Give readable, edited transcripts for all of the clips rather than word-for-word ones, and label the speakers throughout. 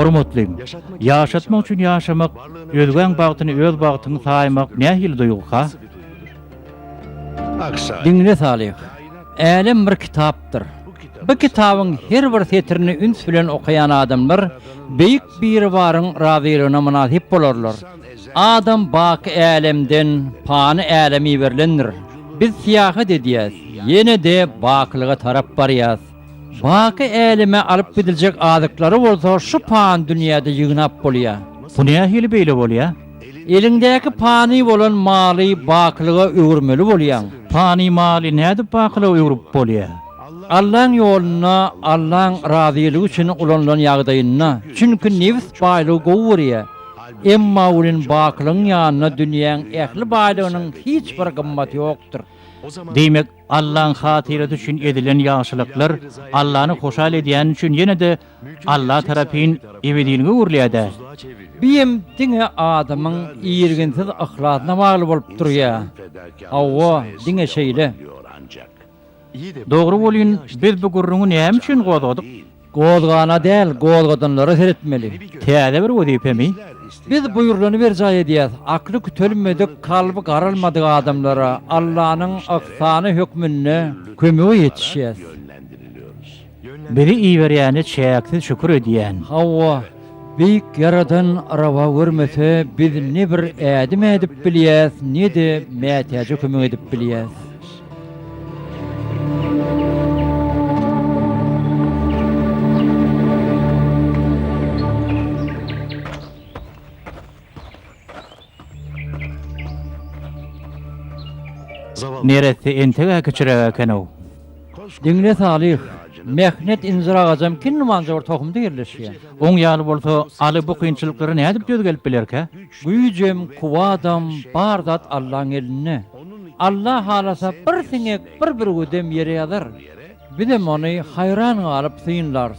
Speaker 1: hormatlyň. Ýaşatmak üçin ýaşamak, özgäň bagtyny öz bagtyny saýmak nähili duýguka?
Speaker 2: Diňle salyk. Älim bir kitapdyr. Bu kitabyň her bir setirini üns bilen okayan adamlar beýik bir waryň razylygyna munasip bolarlar. Adam baky älemden pany älemi berlendir. Biz siýahat edýäs, ýene de baklyga tarap barýas. Baky äleme alyp gidiljek azyklary bolsa şu pan dünýäde ýygnap bolýar.
Speaker 1: Bu nähili beýle bolýar?
Speaker 2: Elindäki pany bolan maly baklyga öwürmeli bolýar.
Speaker 1: Pany maly näde baklyga öwürüp bolýar?
Speaker 2: Allah'ın yoluna, Allah'ın razılığı için ulanılan yağdayına. Çünkü nefs baylığı gowurya. Emma ulin baklığın yanına dünyanın ehli baylığının hiç bir kımmeti yoktur.
Speaker 1: Demek Allah'ın hatırı üçün edilen ýaşylyklar Allah'ını hoşal edýän üçün ýene de Allah tarapyn ebediliği urlaýar.
Speaker 2: Biyem diňe adamın ýerginsiz ahlakyna bagly bolup durýar. Hawa diňe şeýle.
Speaker 1: Dogry bolýan, biz bu gurruňy näme üçin gozgadyk?
Speaker 2: Gozgana däl, gozgadanlara seretmeli.
Speaker 1: Täze bir wezipemi?
Speaker 2: Biz buyurlany berjay edýäs. Akly kütülmedik, kalby garalmadyk adamlara Allah'nyň aksany hökmüne kömegi ýetişýär.
Speaker 1: Biri iýberýäne çäksiz şükür edýän.
Speaker 2: Hawa beýik yaradan rawa görmese biz ne bir ädim edip bilýäs, ne de mätäje kömek edip bilýäs.
Speaker 1: Neresi entege keçirek ekenow?
Speaker 2: Diňle salyk. Mehnet inzira gazam kin manjor tohumda yerleşýär.
Speaker 1: Oň ýaly bolsa, aly bu kynçylyklary näde dip gelip bilerke?
Speaker 2: Güýjem, kuwadam, bardat Allah'ın eline. Allah halasa bir siňek bir ödem ýere ýazar. Bidem ony hayran galyp syýynlar.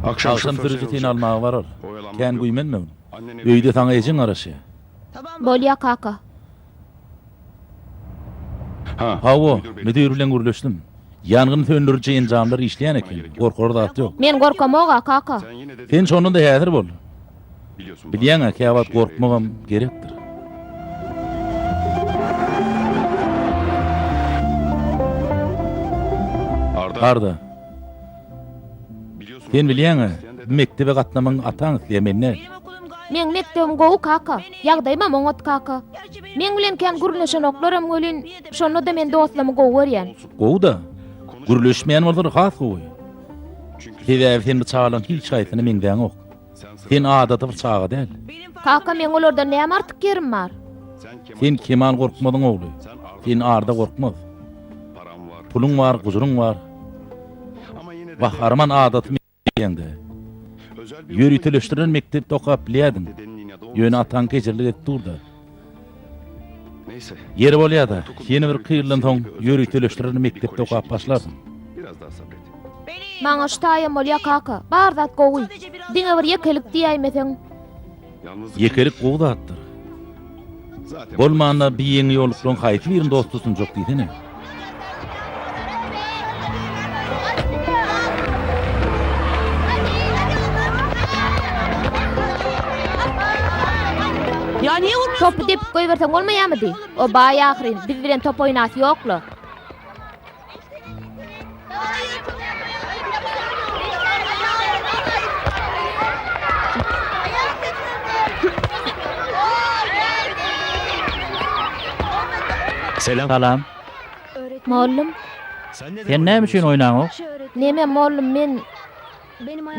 Speaker 3: Akşam sürücütün almağı var. Kän güýmenme. Öýde taňa ejin araşy.
Speaker 4: Bolýa kaka.
Speaker 3: Hawo, müdür bilen gürleşdim. Yangın söndürücü enjamlar işleýän eken. Gorkor zat ýok.
Speaker 4: Men gorkamoga kaka.
Speaker 3: Sen şonunda häzir bol. Bilýän-a, käwat gorkmagam gerekdir. Arda. Sen bilýän-a, mektebe gatnamaň ataň isleýmenne.
Speaker 4: Men mektebim gowy kaka. Ýagdaýma moňat kaka. Men bilen kän gürleşen oklaram gölen şonu da men dostlamy gowy görýän.
Speaker 3: Gowy da. Gürleşmeýän boldur has gowy. Sebäbi sen bu çağlan hiç gaýsyny meňden ok. Sen adaty bir çağa däl.
Speaker 4: Kaka men olardan näme artyk yerim bar?
Speaker 3: Sen kemal gorkmadyň ogly. Sen arda gorkmaz. Puluň var, guzuruň var. Wah arman adaty meňde. Ýöriteleşdiren mektepde okap bilýärdim. Ýöne atan keçirlik etdi durda. Ýeri bolýarda, ýene bir kıyırlan soň ýöriteleşdiren mektepde okap başlardyň.
Speaker 4: Maňa ştaýam bolýa kaka. Bar zat gowy. Diňe bir ýekelik diýmeseň.
Speaker 3: Yekelik gowy zatdyr. Bolmanda bir ýeňi ýoluklan haýsy birin dostusyn jok diýsene.
Speaker 5: Ya niye vurmuyorsun?
Speaker 4: Topu tepip koyverseň bolmaýarmydy? O baý ahyryn biz bilen top oýnasy ýoklu.
Speaker 1: Salam.
Speaker 4: Mollum,
Speaker 1: Sen näme üçin oýnaňok?
Speaker 4: neme mollum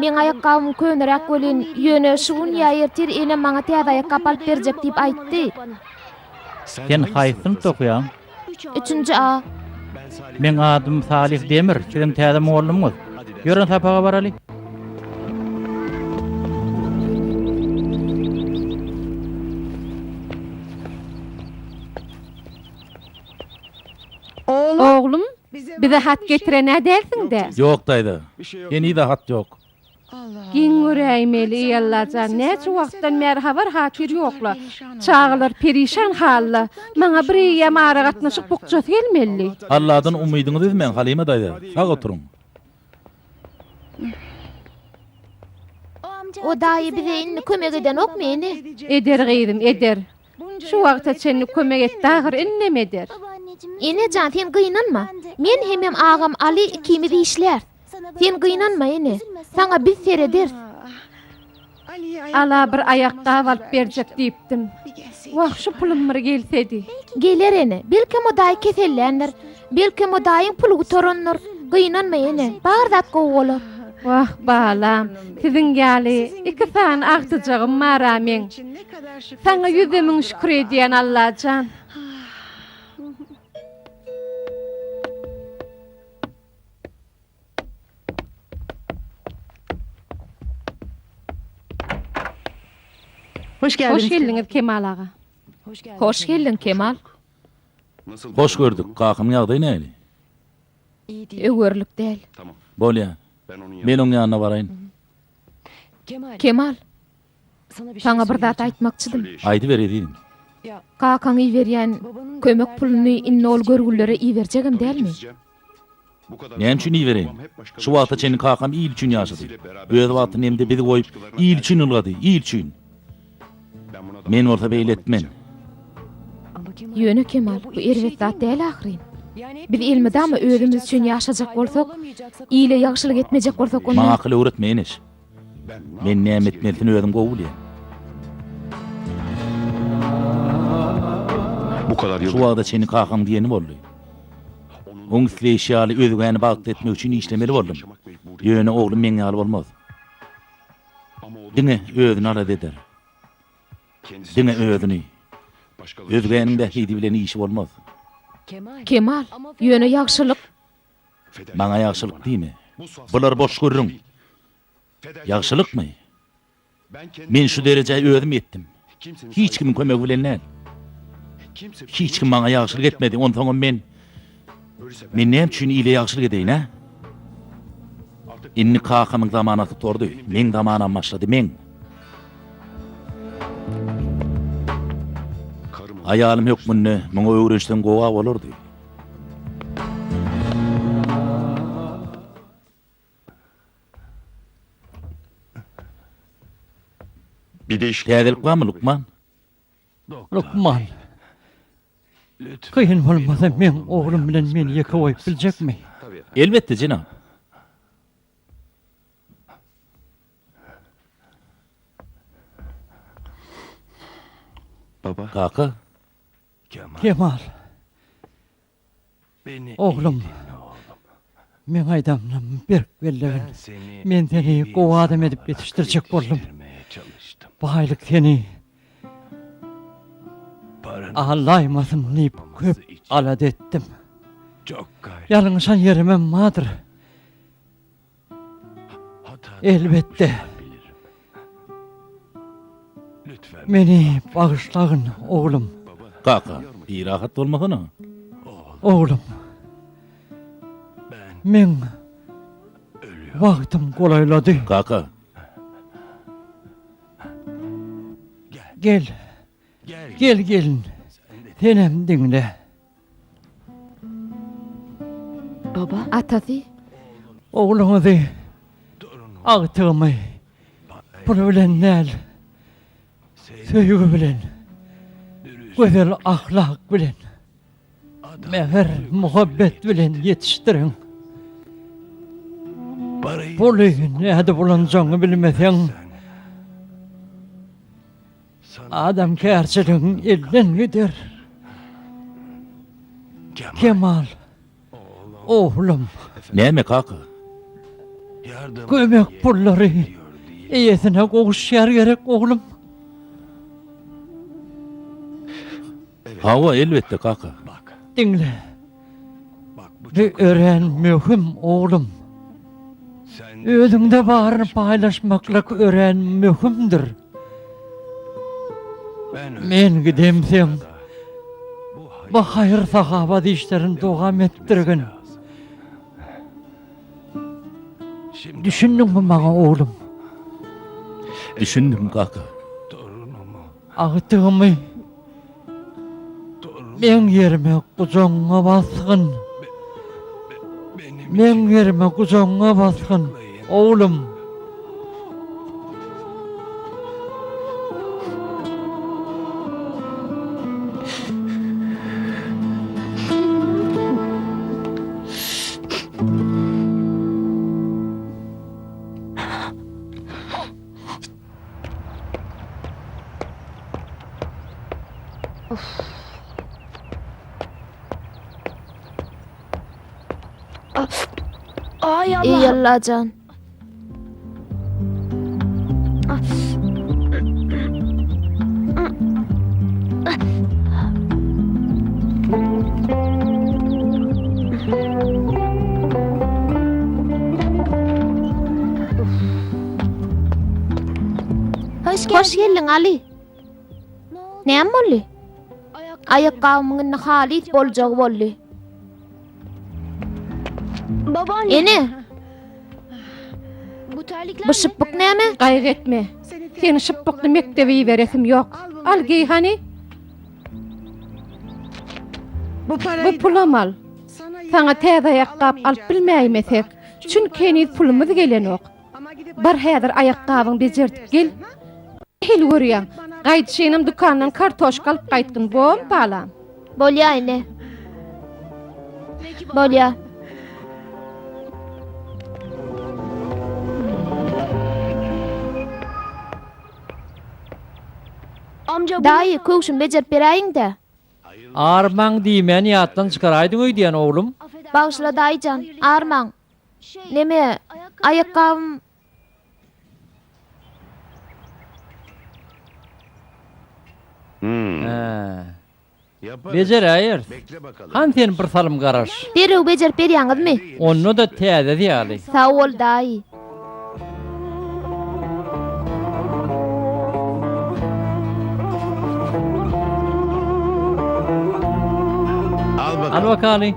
Speaker 4: men ayakkabym könürek gölen ýöne şuun ýaýyrtyr ene maňa täze ayakkap alyp berjek diýip aýtdy.
Speaker 1: Sen haýsyn okuyan?
Speaker 4: 3-nji A.
Speaker 1: Men adym Salih Demir, çirim täze mollumyz. Ýören sapaga baraly.
Speaker 5: Oğlum, bize hat getire ne dersin de?
Speaker 3: Ýok daýda. Eni de hat ýok.
Speaker 5: Giň göräýmeli ýallajan, näçe wagtdan mer habar hatyr ýokla. Çağlar perişan halla. Maňa bir ýamara gatnaşyp bukjat gelmeli.
Speaker 3: Allah'dan umydyňyz edmen Halime daýda. Sag oturuň.
Speaker 4: O daýy bize inni kömek eden ok meni.
Speaker 5: Eder gyýdym, eder. Şu wagta seni kömek etdi agyr innemeder.
Speaker 4: Ene jan sen gynanma. Men hemem agam Ali ikimiz işler. Sen gynanma ene. Sana biz sereder.
Speaker 5: Ala bir ayakkabı alyp berjek diýipdim. Wah şu pulum bir gelsedi.
Speaker 4: Geler ene. Belki o daýy kesellendir. Belki o daýyň pulugy toranlar. Gynanma ene. Bar zat gowy bolar.
Speaker 5: Wah balam, sizin gali iki san agtyjagym mara men. Sana yüzümün şükür edýän Allahyjan.
Speaker 6: Hoş geldiniz.
Speaker 5: Hoş geldiňiz Kemal aga.
Speaker 4: Hoş geldin Kemal.
Speaker 3: Hoş gördük. Kakym ýagdaý näli?
Speaker 4: Öwürlük däl.
Speaker 3: Bolýa. Men oň ýanyna baraýyn.
Speaker 4: Kemal, sana bir zat aýtmakçydym.
Speaker 3: Aýdy berýärdim.
Speaker 4: Kakaň iýberýän kömek puluny innol görgüllere iýberjegim dälmi?
Speaker 3: Näme üçin iýbereyim? Şu wagtda senin kakam iýil üçin ýaşady. Öz wagtyny nemde bizi goýup iýil üçin ylgady, iýil üçin. Men orta beýletmen.
Speaker 4: Ýöne Kemal, bu erwet zat däl ahyryn. Biz ilmidama özümüz üçin ýaşajak bolsak, iýle ýagşylyk etmejek bolsak
Speaker 3: Maňa
Speaker 4: onda
Speaker 3: akyl öwretmeýinis. Men näme etmelisin özüm gowy bilýär.
Speaker 7: Bu kadar
Speaker 3: Şu wagtda senin kakam diýeni boldy. Oň isleýişýaly özüňe bagty etmek üçin işlemeli boldum. Ýöne oglum meňe alyp bolmaz. Diňe özüni ala eder. Diňe özüni. Özgäniň de hidi bilen işi bolmaz.
Speaker 4: Kemal, ýöne ýagşylyk
Speaker 3: Maňa ýagşylyk diýme. Bular boş görüň. Ýagşylykmy? Men şu derejä özüm etdim. Hiç kimin kömegi bilen näl. Hiç kim maňa ýagşylyk etmedi. Ondan men näme üçin ýaşylyk edeyim, ha? Inni kakamın zamanatı tordu. Men zamanam başladı men. Ayalım hükmünne muňa öwrenşden gowa bolardy.
Speaker 6: Bir değişik
Speaker 3: Täzelik barmy Lukman?
Speaker 2: Lukman. Kıyın bolmasa men oğlum bilen meni ýakawyp biljekmi?
Speaker 3: Elbette jinap.
Speaker 6: baba.
Speaker 3: Kaka,
Speaker 2: Kemal. Oğlum. Men aýdamdan berk bellegin. Men seni gowa adam edip yetiştirjek boldum. Baýlyk seni ağlaymasın deyip köp alad ettim. Yalňyşan yerime madır. Elbette. Meni bağışlagın oğlum.
Speaker 3: kaka, bir rahat bolmagyna.
Speaker 2: Oğlum. Men wagtym golaýlady.
Speaker 3: Kaka,
Speaker 2: Gel. Gel gelin. Senem dinle.
Speaker 4: Baba, atasy.
Speaker 2: Oğluňyzy agtymy. Pul bilen näl? Söýgü bilen. Gözel ahlak bilen. Mehr muhabbet bilen yetiştirin. Puly näde bulanjagyny bilmeseň, adam kärçiligiň elden gider. Kemal. Oğlum.
Speaker 3: näme kaka?
Speaker 2: Kömek pullary eýesine gowuşýar gerek oğlum.
Speaker 3: Hawa elbette kaka.
Speaker 2: Dinle. Bir ören mühim oğlum. Özüňde baryny paýlaşmaklyk ören mühimdir. Men gidemsem, bu hayır sahabat işlerini dogam ettirgin. Düşündün mü bana oğlum?
Speaker 3: Düşündüm kaka.
Speaker 2: Agtygmy men yerime kucaňa basgyn. Men yerime kucaňa basgyn oğlum.
Speaker 4: Ay Allah. Ey Allah'can. Hoş geldin Ali. Näme boldy? Ayakkabymyň halit boljak boldy.
Speaker 5: Babaanne.
Speaker 4: Ene. Bu şıpyk näme?
Speaker 5: Gaýg etme. Seni şıppykly mektebe beresim ýok. Al giy hani. Bu pulam al. Sana täze ayakkap alyp bilmäýmesek, çünki eni pulumyz gelenok. Bar häzir ayakkabyň bejertip gel. Hil görýän. Gaýdyşynym dukandan kartoşka alyp gaýtgyn bom balam.
Speaker 4: Bolýa ene. Bolýa. Daýy kökşüm bejerip beräýiň-de.
Speaker 2: Armaň diýmän ýatdan çykaraýdyň öýdýän oğlum.
Speaker 4: Bagşla daýjan, armaň. Neme? Ayakkabym
Speaker 2: Bejeräýär. Han sen bir salym garaş.
Speaker 4: derew bejerip berýäňizmi?
Speaker 2: Onu da täze diýäli.
Speaker 4: Sag ol daýy.
Speaker 2: Al bakaly.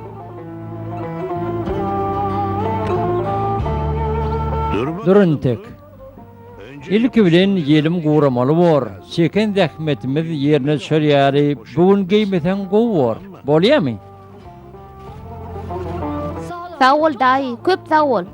Speaker 2: Durun tek. İlki bilen yelim guuramaly bor. Çeken zähmetimiz ýerine çörýäri, bugün geýmesen gowy bor. Bolýarmy?
Speaker 4: Sağ ol daýy, köp sağ ol.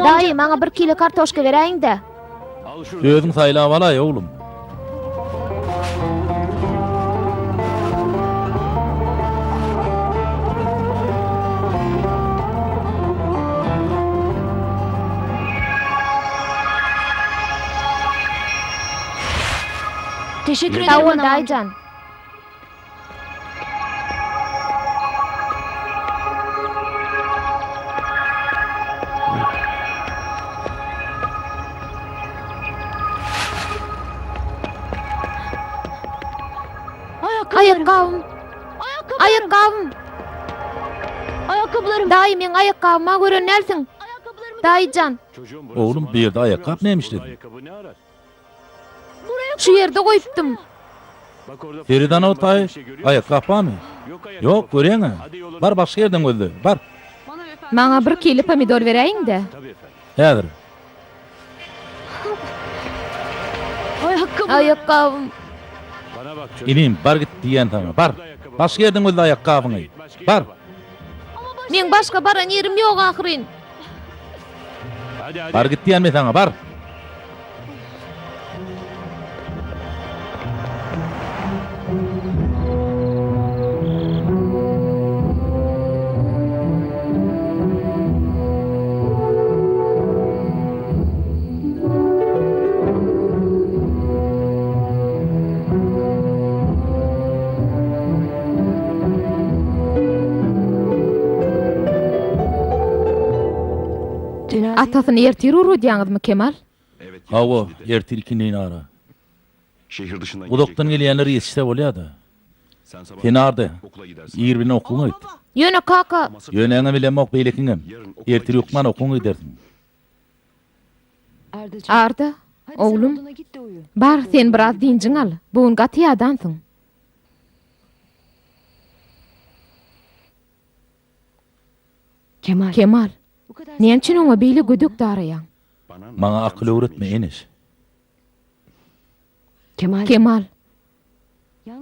Speaker 4: Daýy, maňa 1 kilo kartoşka beräýiň-de.
Speaker 3: Özüň saýlap alaý oglum.
Speaker 7: Teşekkür
Speaker 4: Sağ
Speaker 7: ederim
Speaker 4: ol
Speaker 7: anam.
Speaker 4: daýjan. Ayakkabım. Ayakkabım.
Speaker 7: Ayakkabılarım.
Speaker 4: Daýy, men ayakkabıma gören nersin? Daýjan,
Speaker 3: Oglum bir ýerde ayakkap nämiş dedi.
Speaker 4: şu ýerde goýupdym.
Speaker 3: Feridan otay ayakkap barmy? Yok, göreňi. Bar başga ýerden geldi. Bar.
Speaker 4: Maňa 1 kilo pomidor beräýiň-de.
Speaker 3: Häzir.
Speaker 4: Ayakkabım.
Speaker 3: İnim bar git diýen taňa. Bar. Başga ýerden geldi ayakkabıňy. Bar.
Speaker 4: Men başga baran ýerim ýok ahyryn.
Speaker 3: Bar git diýen taňa. Bar.
Speaker 4: Atasyny ertir uru diýäňizmi Kemal?
Speaker 3: Hawa ýertirkini ara.
Speaker 6: Şehir dışından
Speaker 3: Udokdan gelýänler ýetişse bolýardy. Sen arda. Ýerbine okuň git.
Speaker 4: Ýöne kaka.
Speaker 3: Ýöneňe bilen ok beýlekiňem. Ertir okman okuň gidersin.
Speaker 4: Arda, oğlum. Bar sen biraz diňjiň al. Bugün gaty ýadansyň. Kemal. Näçin oňa beýle gödük daraýaň?
Speaker 3: Maňa akyl öwretme enes.
Speaker 4: Kemal.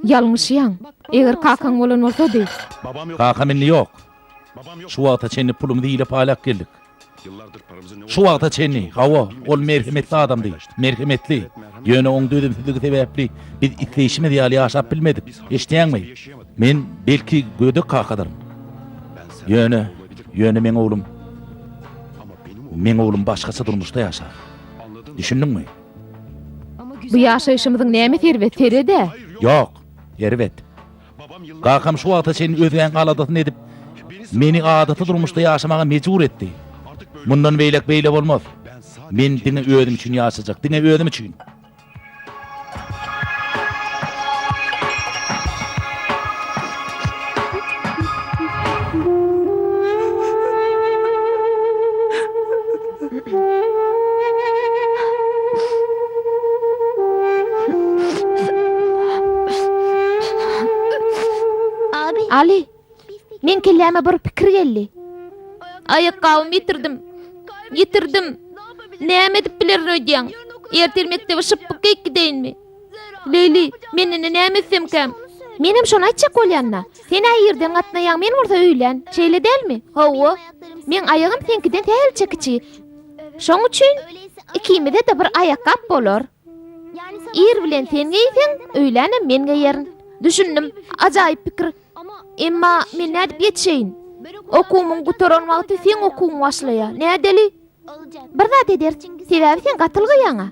Speaker 4: Ýalňyşýaň. Eger kakaň bolan bolsady,
Speaker 3: Kaka minni yok. Şu wagta çenni pulumy diýilip palak geldik. Şu wagta çenni, hawa, ol merhemetli adamdy. Merhemetli. Ýöne oň dödümsizligi sebäpli biz itleşime diýäli ýaşap bilmedik. Eşdiňmi? Men belki gödük kakadarym. Ýöne men oglum. Men oglum başgasy durmuşda ýaşar. Düşündiňmi?
Speaker 4: bu ýaşaýşymyzyň näme serwet serede?
Speaker 3: Yok, yervet. Kakam şu wagta senin özüň galadatyny edip meni adaty durmuşda ýaşamaga mejbur etdi. Mundan beýle bolmaz. Men diňe özüm üçin ýaşajak, diňe özüm üçin.
Speaker 4: Ali, men kelläme bir pikir geldi. Ayakkabımı yitirdim. Näme edip bilerin öýdýäň? Ertel mektebe şypyk gitdiňmi? Leyli, menine näme etsem kem? Menim şonu aýtjak bolýanna. Sen aýyrdan gatnaýaň men bolsa öýlen. Şeýle delmi? Hawa. Men ayagym senkiden täze kiçi. Şoň üçin ikimide de bir ayakkap bolar. Ir bilen sen giýsen, öýlenem men giýerin. Düşündim, ajaýyp pikir. Emma men nädip ýetşeýin? Okumyň gutoran wagty sen okuň başlaýa. Nädeli? Bir zat eder. Sebäbi sen gatylgyýaňa.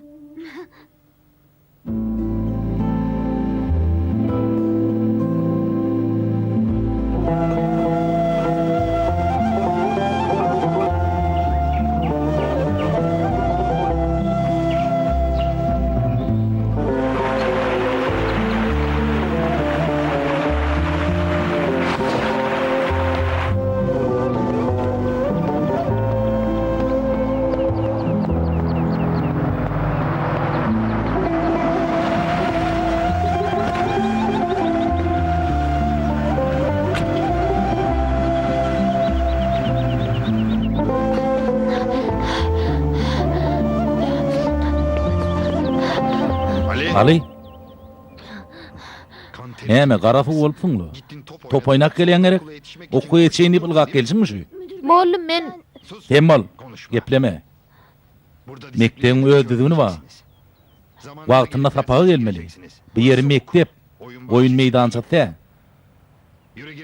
Speaker 3: Ali. Näme garafu bolupsyňly? Top oynak gelýän gerek. Okuýa çeýni bılgak gelsinmi şu?
Speaker 4: Mollum men
Speaker 3: Temmal, gepleme. Mektebiň öldüdügini ba. Wagtynda tapagy gelmeli. Bu ýeri mektep, oyun meýdançaty.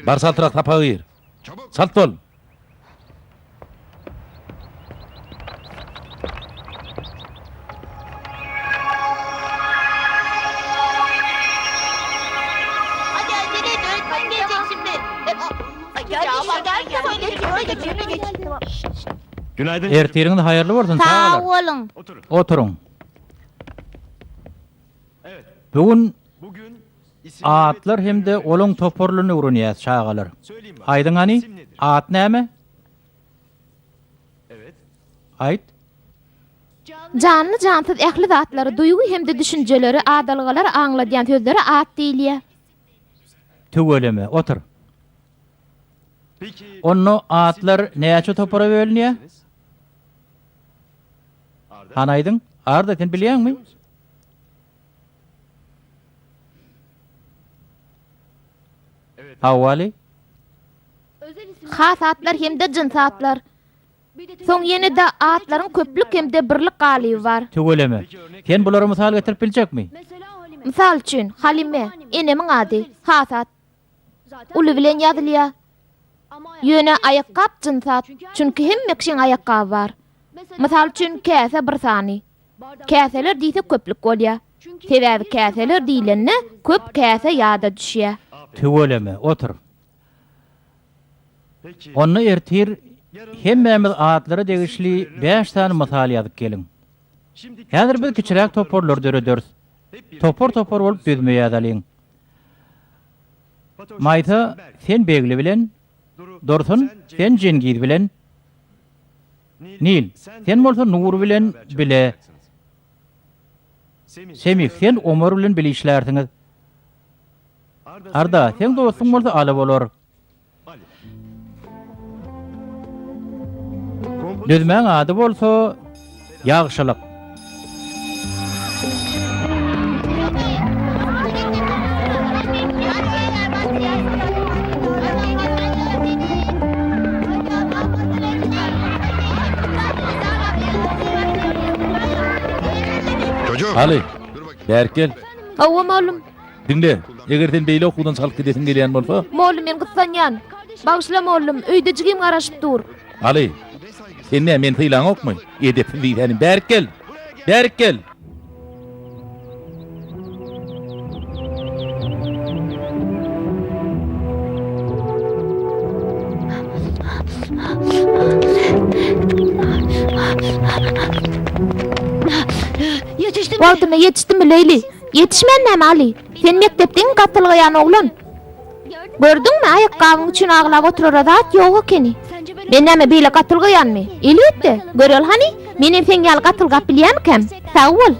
Speaker 3: Bar saltyrak tapagy yer. Salt bol.
Speaker 7: Hadi acele et, öğretmen gelecek şimdi.
Speaker 6: Günaydın.
Speaker 1: Ertiriňiz haýyrly bolsun,
Speaker 7: Sağ
Speaker 1: sağ olun.
Speaker 7: olun.
Speaker 1: Oturuň. Bugün
Speaker 6: Bugün
Speaker 1: atlar hem de olun toporluny urunyas çağalar. Aýdyň hani? At näme?
Speaker 6: Evet.
Speaker 1: Aýt.
Speaker 4: canly jansız ähli zatlary duýgy hem de düşünjeleri, adalgalar aňladýan sözleri at diýilýär.
Speaker 1: Tügeleme, otur.
Speaker 6: Peki
Speaker 1: Onu atlar näçe topora bölünýär? Hanaýdyň? Arda sen bilýärmi? Hawali?
Speaker 4: Has atlar hem de jins atlar. Soň ýene de atlaryň köplük hem de birlik galyby bar.
Speaker 1: Tügeleme. Sen bulary mysal getirip biljekmi?
Speaker 4: Misal üçin Halime, enemiň ady Hasat. Uly bilen ýazylýar. Ýöne ayakkap jynsat, çünki hemme kişiň ayakkabı bar. Misal üçin käse bir sany. Käseler diýse köplük bolýar. Sebäbi käseler diýilende köp käse ýada düşýär.
Speaker 1: Tügeleme, otur.
Speaker 6: peki
Speaker 1: Onu ertir hemmemiz atlara degişli 5 tane mysal ýazyp gelin.
Speaker 6: şimdi
Speaker 1: Häzir biz kiçiräk toporlar döredörs. Topor bolup düzmeýe ýazalyň. Maýta sen begli bilen, Dursun sen Cengiz bilen, Nil sen bolsa Nur bilen bile, Semih sen Omar bilen bile işlersiňiz. Arda sen dostuň bolsa Ali bolar. Düzmeň ady bolsa Ýagşylyk.
Speaker 6: çocuk.
Speaker 3: Ali. Berkel.
Speaker 4: Hawa mollum,
Speaker 3: Dinle. Eger sen beýle okudan salyp gidesin gelýän bolsa,
Speaker 4: mollum men gyssanýan. Bagşla mollum, öýde jigim garaşyp dur.
Speaker 3: Ali. Sen ne men tyýlan okmy? Edepli diýeni Berkel. Berkel.
Speaker 7: Yetiştim.
Speaker 4: Wagtyna yetişdimi Leyli? Yetişmän näme Ali? Sen mektepden gatylgyan oglan. Gördüňmi ayakkabıň üçin aglap oturar zat ýok ekeni. Men näme beýle gatylgyanmy? Elbetde. Görel hani? Menem sen ýaly gatylgap bilýärmikem? Sag bol.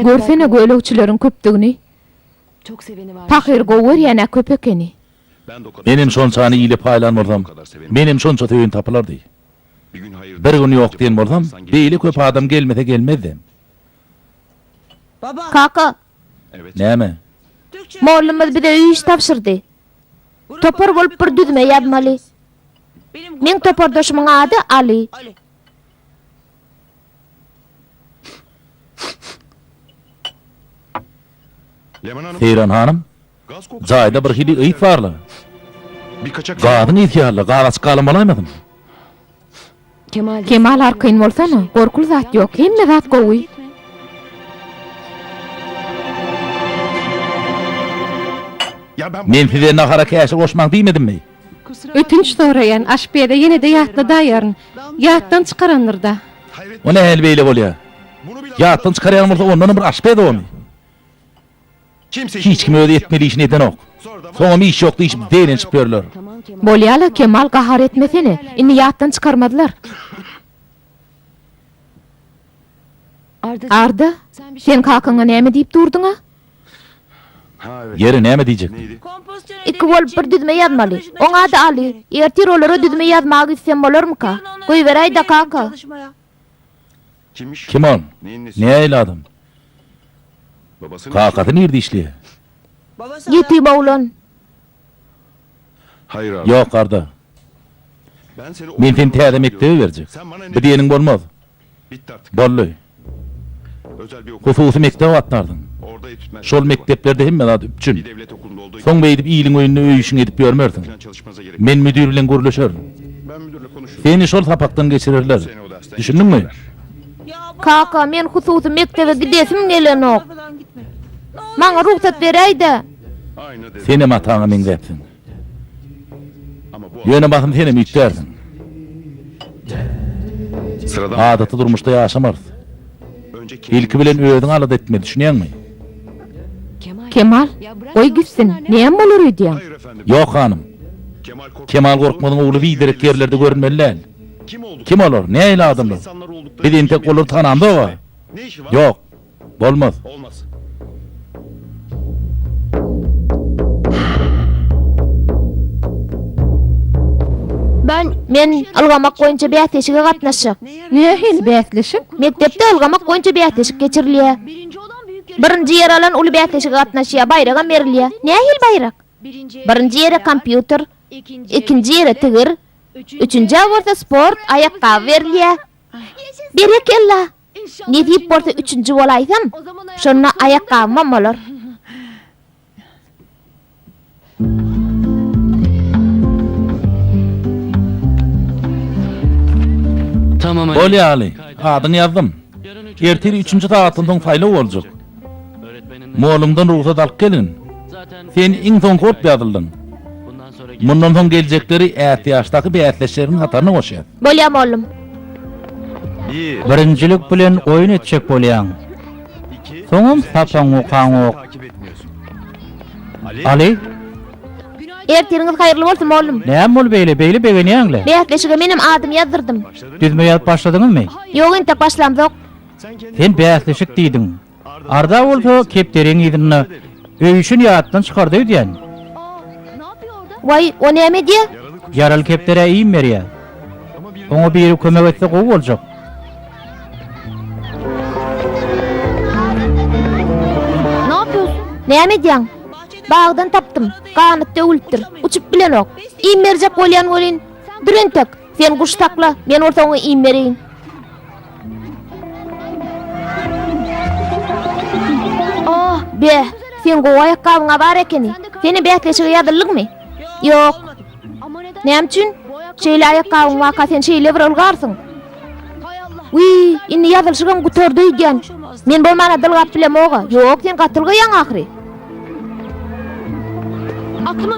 Speaker 4: Görsene göýlekçileriň köpdigini.
Speaker 8: Çok seveni var.
Speaker 4: Tahyr gower ýene köp ekeni.
Speaker 6: Ben de o kadar
Speaker 3: Benim şonçany ýyly paýlan bolsam, benim şonça töýün tapylardy.
Speaker 6: bir gün hayır.
Speaker 3: Bir gün ýok diýen bolsam, beýle köp adam gelmese gelmezdim.
Speaker 8: Baba.
Speaker 4: Kaka,
Speaker 6: Evet.
Speaker 3: Näme?
Speaker 4: mollumyz bize üý iş tapşyrdy. Topor bolup bir düzme ýazmaly. Men topordaşymyň ady Ali.
Speaker 8: Ali.
Speaker 6: Leman Hanım.
Speaker 3: Heyran hanım,
Speaker 6: Gaz kokusu.
Speaker 3: jaýda bir hili ýyp barly.
Speaker 6: Bir kaçak.
Speaker 3: Gadyny ýetýärli, garas kalamalymadym.
Speaker 4: Kemal arkyn bolsana, gorkul zat ýok, hemme zat gowy.
Speaker 6: Ya ben
Speaker 3: Men size nahara käşe goşmaň diýmedimmi?
Speaker 5: Ötünç sorayan aşpiyede yine de yatla dayarın. Yattan çıkaranırda.
Speaker 6: hayret.
Speaker 3: O ne hel beýle bolýar?
Speaker 6: Bunu bile
Speaker 3: Ýatdan çykarýan bolsa ondan bir aşped omy.
Speaker 6: kimse
Speaker 3: Hiç kim öde etmeli işini eden ok. Soňam iş ýok diýip deýlen çypýarlar.
Speaker 8: Tamam Kemal.
Speaker 4: Bolýala Kemal gahar etmesene, inni ýatdan çıkarmadylar.
Speaker 5: Arda, sen kakyňa näme diýip durduňa?
Speaker 6: Ha evet.
Speaker 3: Yeri näme diýjek?
Speaker 6: Neydi?
Speaker 4: Iki bolup bir düzme yazmaly. Oňa da aly. Ertir olara düzme yazmagy istem bolarmyka? Goý beräýdi kaka.
Speaker 6: Kimmiş?
Speaker 3: Kim on?
Speaker 6: Neyin nesi?
Speaker 3: Ne eyladım?
Speaker 6: Babasının
Speaker 3: Kakatı nerede işliyor?
Speaker 4: Ýetim oğlan.
Speaker 6: Hayır abi.
Speaker 3: Yok karda.
Speaker 6: Ben seni
Speaker 3: Men seni täze mektebe berjek.
Speaker 6: Sen bana ne?
Speaker 3: Bir diýenin bolmaz.
Speaker 6: Bitti artık.
Speaker 3: Bolly.
Speaker 6: Özel bir okul.
Speaker 3: Hususy mektebe atlardın.
Speaker 6: Orada etütmen.
Speaker 3: Şol mekteplerde hemme zat
Speaker 6: Bir
Speaker 3: üpçün.
Speaker 6: devlet okulunda olduğu gibi
Speaker 3: Soň beýdip iyiliň öýünde öýüşüň edip görmerdin.
Speaker 6: falan çalışmanıza gerek.
Speaker 3: Men müdür bilen görleşer.
Speaker 6: Ben müdürle konuşurum.
Speaker 3: Seni şol sapaktan geçirirler.
Speaker 6: Seni o dersten
Speaker 3: Düşündün mü?
Speaker 4: Kaka, men hususy mektebe gidesim gelenok. Maňa ruhsat beräýdi.
Speaker 6: Aynı dedi.
Speaker 3: Seni mataňa meňzepsin.
Speaker 6: Ama bu
Speaker 3: Ýöne basym seni müýtdärdin.
Speaker 6: sıradan
Speaker 3: Adaty durmuşda ýaşamaz.
Speaker 6: önce
Speaker 3: İlki bilen öýüdüň alat etme düşünýärmi?
Speaker 5: Kemal, oy gitsin. Näme bolar öýdýäň?
Speaker 6: Hayır efendim.
Speaker 3: Yok hanım.
Speaker 6: Kemal Korkmaz.
Speaker 3: Kemal Korkmaz'ın oğlu biderek yerlerde görünmeliler.
Speaker 6: Kim oldu?
Speaker 3: Kim olur? Ne eyle adamlar?
Speaker 6: İnsanlar oldukları
Speaker 3: Bir
Speaker 6: için
Speaker 3: tek
Speaker 6: bir-
Speaker 3: olur tanamda o.
Speaker 6: Ne işi var?
Speaker 3: Yok. Olmaz.
Speaker 6: Olmaz.
Speaker 4: Men ılgamak boýunça bäteşige gatnaşjak.
Speaker 5: Näme hil bäsleşik?
Speaker 4: Mektepde ılgamak boýunça bäteşik geçirilýär. Birinji ýer alan uly bäteşige gatnaşýar, baýraga berilýär. Näme hil baýrak? Birinji ýere kompýuter, ikinji ýere tigir, üçünji bolsa sport ayakkabı berilýär. Berekella. Ne diýip bolsa üçünji bolaýsam, şonda ayakkabym bolar.
Speaker 9: Tamam Ali.
Speaker 3: Bolýa Ali. Adyny ýazdım. Erteli 3-nji taatyndan faýla boljak.
Speaker 9: Öğretmenin
Speaker 3: Moğlumdan ruhsat alyp gelin.
Speaker 9: zaten
Speaker 3: Sen iň soň kod ýazyldın.
Speaker 9: bundan sonra
Speaker 3: Mundan soň geljekleri äti ýaşdaky bätleşlerin hatarına goşýar.
Speaker 4: Bolýam oğlum.
Speaker 6: Bir.
Speaker 1: Birinjilik bilen oýun etjek bolýan. Soňam sapaň okaň ok.
Speaker 6: Takip etmiyorsun.
Speaker 1: Ali,
Speaker 4: Ertiriňiz haýyrly bolsun oğlum.
Speaker 1: näme bol beýle begenýäňle?
Speaker 4: Bätleşige menim adım ýazdyrdım.
Speaker 1: Düzme ýazyp başladyňmy?
Speaker 4: Ýok, ente başlamzok.
Speaker 1: Sen bäsleşik diýdiň. Arda bolsa kepderiň ýydyny öýüşün ýatdan çykardy diýen.
Speaker 4: Vay, o näme diýär?
Speaker 1: Yaral kepdere iýim berýär. Oňa biri kömek etse gowy boljak.
Speaker 4: Ne yapıyorsun? Näme diýäň? Bagdan tapdym. Kanatda öldür. Uçup bilen ok. İýim berjek bolýan bolyn. Dürentek. Sen guş takla. Men ortaňa iýim bereýin. Oh, be. Sen gowy ayakkabıňa bar ekeni. Seni bätleşige ýadylykmy? Ýok. Näme üçin? Şeýle ayakkabıň waka sen şeýle bir ılgarsyň. Uy, indi ýadylşygyň gutardy diýen. Men bolmana dylgap bilem oga. Ýok, sen gatylgyň ahry.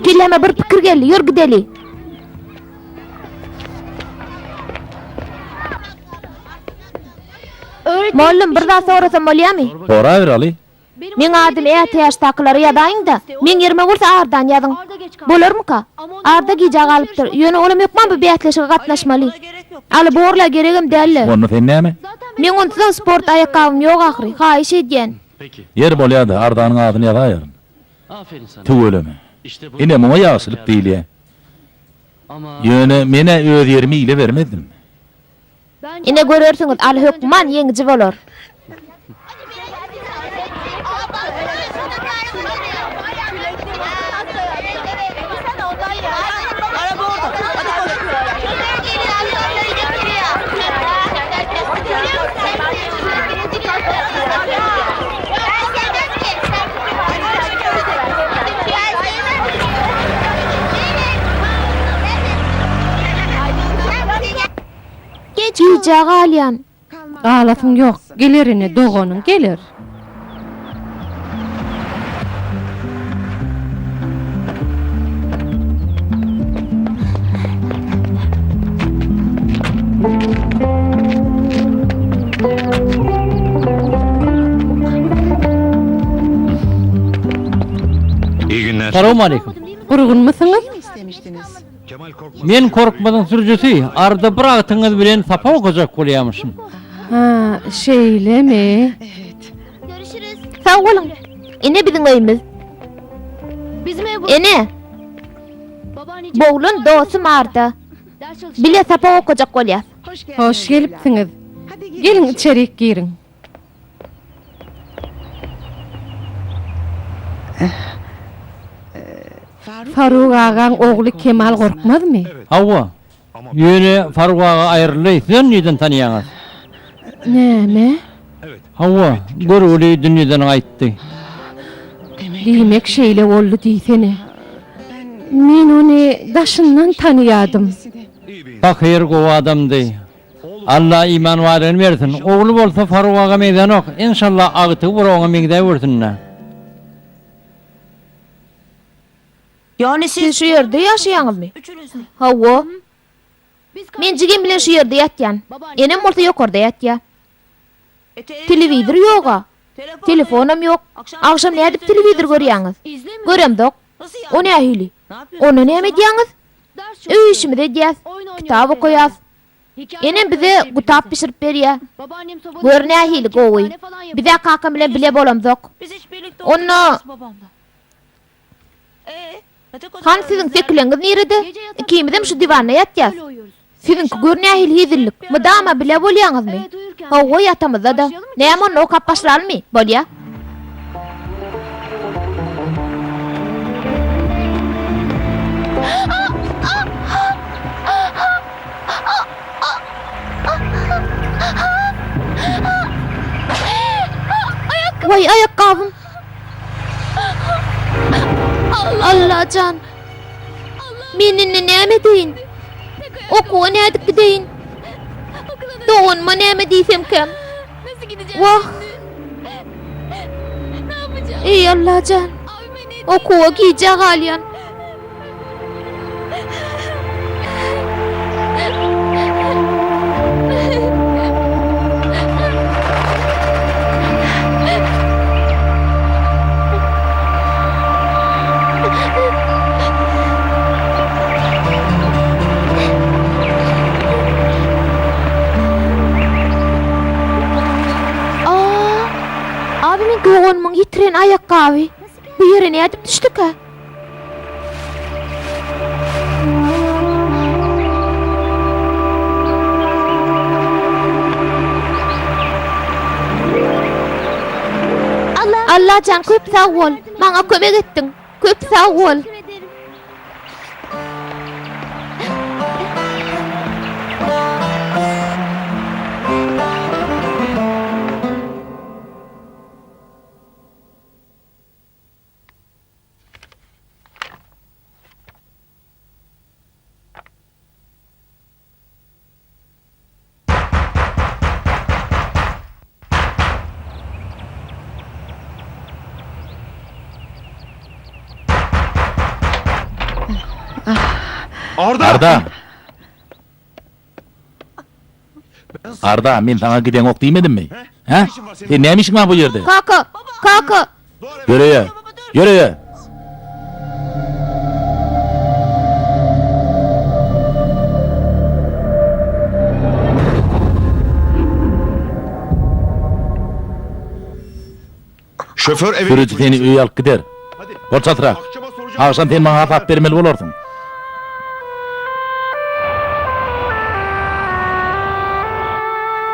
Speaker 4: Keleme bir pikir geldi, ýür gideli. Mollum bir daha sorasam bolýarmy?
Speaker 3: Sora bir Ali.
Speaker 4: Men adym äti ýaşdakylary ýadaýyn da, men ýerime bolsa ardan ýadyň. Bolarmyka? Arda gije galypdyr. Ýöne olam ýokman bu bätleşige gatnaşmaly. Aly borla geregim dälle.
Speaker 3: Onu sen näme?
Speaker 4: Men ondan sport ayakkabym ýok ahry. Haýyş edýän.
Speaker 9: peki.
Speaker 3: Yer bolýardy, Ardanyň adyny ýazaýaryn.
Speaker 9: Aferin sana.
Speaker 3: Tüweleme.
Speaker 9: İşte bu.
Speaker 3: Ine muňa ýagşylyk diýilýär.
Speaker 9: Ama
Speaker 3: Ýöne mene öz ýerimi ile bermedim.
Speaker 4: Ine görersiňiz, aly hökman ýeňiji bolar.
Speaker 7: Araba orada. Hadi koş.
Speaker 4: Gije galýan.
Speaker 5: Ağlatyň ýok. Gelerine dogonun gelir.
Speaker 6: İyi günler.
Speaker 2: Assalamu alaykum.
Speaker 5: Gurgun musunuz?
Speaker 6: Kemal Korkmaz.
Speaker 2: Men Korkmaz'ın sürücüsü. Arda bıraktıňyz bilen sapa okajak bolýarmyşym.
Speaker 5: Ha, şeýle mi?
Speaker 4: Görüşürüz. Sağ olun. Ene bizim öýümüz.
Speaker 8: Bizim ev bu.
Speaker 4: Ene,
Speaker 8: Babaanneciğim.
Speaker 4: boğulun doğusu marda.
Speaker 8: Ders çalış.
Speaker 4: Bile sapa okuyacak bolýar.
Speaker 5: Hoş gelipsiňiz. Gelin içeri girin. Faruk ağaň ogly Kemal gorkmazmy?
Speaker 2: Hawa. Ýöne Faruk ağa aýryly, sen niden tanıyaňyz?
Speaker 5: Näme?
Speaker 2: Hawa, görüli dünýeden aýtdy.
Speaker 5: Diýmek şeýle boldy diýsene. Men ony daşyndan tanıýadym.
Speaker 2: Fakir gowy adamdy. Allah iman wadyny bersin. Ogly bolsa Faruk ağa meýdan ok. İnşallah agty buroňa meňde bersinler.
Speaker 7: Yani
Speaker 4: Siz şu yerde yaşaýaňyzmy? Hawa. Men jigim bilen şu yerde ýatýan. Enem bolsa ýokarda ýatýar. Telewizor ýoga. Telefonum ýok. Akşam nädip telewizor görýäňiz? Göremdok. O nähili? Onu näme diýäňiz? Öý işimi de diýäs. Kitap okuýas. Enem bize gutap pişirip berýär.
Speaker 8: Babaannem soba.
Speaker 4: Gör nähili gowy. Bize kakam bilen bile bolamdok.
Speaker 7: biz hiç birlikte
Speaker 4: Onu
Speaker 7: babamla.
Speaker 4: han sizin sekleňiz nerede? Ikimizem şu divanna ýatýas. Sizinki gör nähili hizillik. Mydama bile bolýaňyzmy?
Speaker 8: Evet uyurken.
Speaker 4: Hawa ýatamyzda da. Näme onu okap başlarmy? Bolýar. Vay ayakkabım. Allah can. Menini näme deyin? Okuwa nädik gideyin? Doğunma näme diýsem kem?
Speaker 8: Nasıl gideceğim?
Speaker 4: Vah.
Speaker 8: Ne yapacağım?
Speaker 4: Ey Allah can.
Speaker 8: Abi beni
Speaker 4: Okuwa giyjek alýan. Abimin goğunmun yitiren ayakkabı. Bu yere ne edip düştük ha? Allah can köp sağ ol. Bana kömek ettin. Köp sağ ol.
Speaker 3: Arda. Arda, men sana giden ok diýmedim mi? Ha? Sen näme işiň var bu ýerde?
Speaker 4: Kaka, kaka.
Speaker 3: Yürüye. Yürüye.
Speaker 6: Şoför eve
Speaker 3: Sürücü seni öýe alyp gider.
Speaker 6: Hadi.
Speaker 3: Bol çatırak.
Speaker 6: Akşama soracağım.
Speaker 3: Akşam sen bana hap bermeli bolarsyň.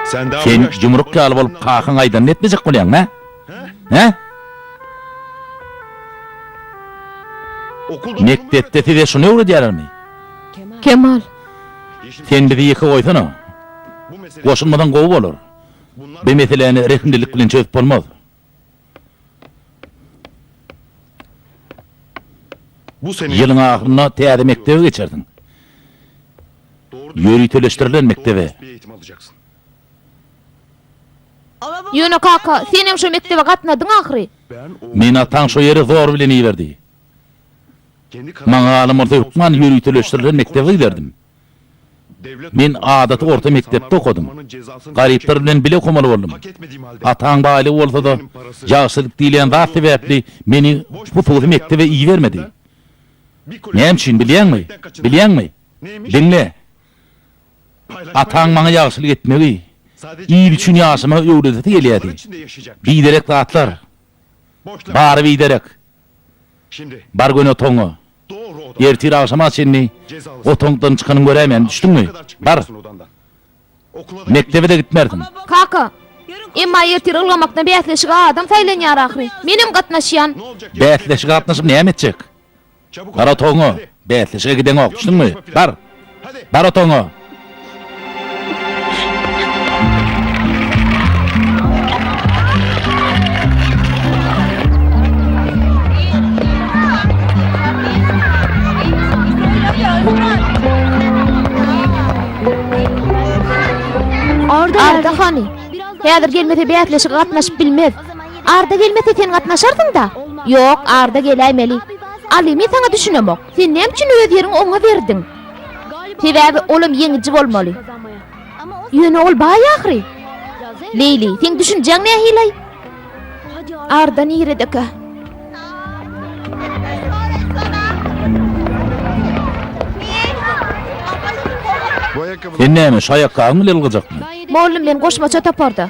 Speaker 6: Sen daha
Speaker 3: Sen
Speaker 6: bu yaşta
Speaker 3: jumrukka alyp bolup kakyň aýdan etmejek bolýan, ha? Ha?
Speaker 6: okulda
Speaker 3: Mektepde size şunu öwredýärmi?
Speaker 5: Kemal.
Speaker 3: Sen bizi ýyky goýsana.
Speaker 6: bu mesele
Speaker 3: Goşulmadan gowy bolar.
Speaker 6: bunlar
Speaker 3: Bu meseleni resmilik bilen çözüp bolmaz.
Speaker 6: bu senin
Speaker 3: Yılın ahırına täze mektebe geçerdin.
Speaker 6: doğru
Speaker 3: Yöri töleştirilen mektebe.
Speaker 6: bir eğitim alacaksın.
Speaker 4: Yöne kaka, senem şu mektebe gatnadyň ahry.
Speaker 6: Ben o
Speaker 3: Men ataň şo ýeri zor bilen iýerdi.
Speaker 6: kendi
Speaker 3: Maňa alym orta hukman yöri töleştirilen mektebe giderdim.
Speaker 6: devlet
Speaker 3: Men adaty orta mektepde okudum. Garyplar bilen bile okumaly boldum.
Speaker 6: hak etmediğim halde
Speaker 3: Ataň baýly bolsa da ýagşylyk diýilen zat sebäpli meni bu tozy mektebe iý bermedi.
Speaker 6: bir kulüp
Speaker 3: Näme üçin bilýärmi? Bilýärmi?
Speaker 6: Neymiş?
Speaker 3: Dinle.
Speaker 6: Paylaşmayı
Speaker 3: Ataň maňa ýagşylyk etmegi,
Speaker 6: Sadece
Speaker 3: İyi üçün yaşama öwredeti gelýärdi.
Speaker 6: içinde yaşayacak.
Speaker 3: Biderek dağıtlar.
Speaker 6: Boşluk.
Speaker 3: Bari biderek.
Speaker 6: Şimdi
Speaker 3: Bar göne toňu.
Speaker 6: doğru odan.
Speaker 3: Ertir akşama senni.
Speaker 6: Cezalısın.
Speaker 3: O toňdan çykanyň görämen, düşdüňmü?
Speaker 6: Ne kadar
Speaker 3: Bar.
Speaker 6: çıkmayacaksın odandan. Okula da
Speaker 3: Mektebe de gitmerdin.
Speaker 4: Kaka. Emma ertir ılgamakda bätleşik adam saýlanýar ahry. Menim gatnaşýan.
Speaker 6: ne olacak?
Speaker 3: Bätleşik atnaşyp näme etjek?
Speaker 6: Çabuk
Speaker 3: Bar
Speaker 6: ol.
Speaker 3: o toňu.
Speaker 6: Hadi.
Speaker 3: Bätleşige giden ok, düşdüňmü? Bar.
Speaker 6: Hadi.
Speaker 3: Bar o toňu.
Speaker 4: Arda hani. Häzir gelmese bätleşik gatnaşyp bilmez. Arda gelmese sen gatnaşardyň da. Yok, Arda gelýmeli. Ali, men sana düşünemok. Sen näme üçin öz ýeriň oňa berdiň? Sebäbi olum ýeňici bolmaly. Ýöne ol baý ahry. Leyli, sen düşünjeň nähilay? Arda niredeki?
Speaker 6: Bu ayakkabı
Speaker 3: Sen näme şu ayakkabıny ılgyjakmy?
Speaker 4: Mollum men goşmaça tapardy.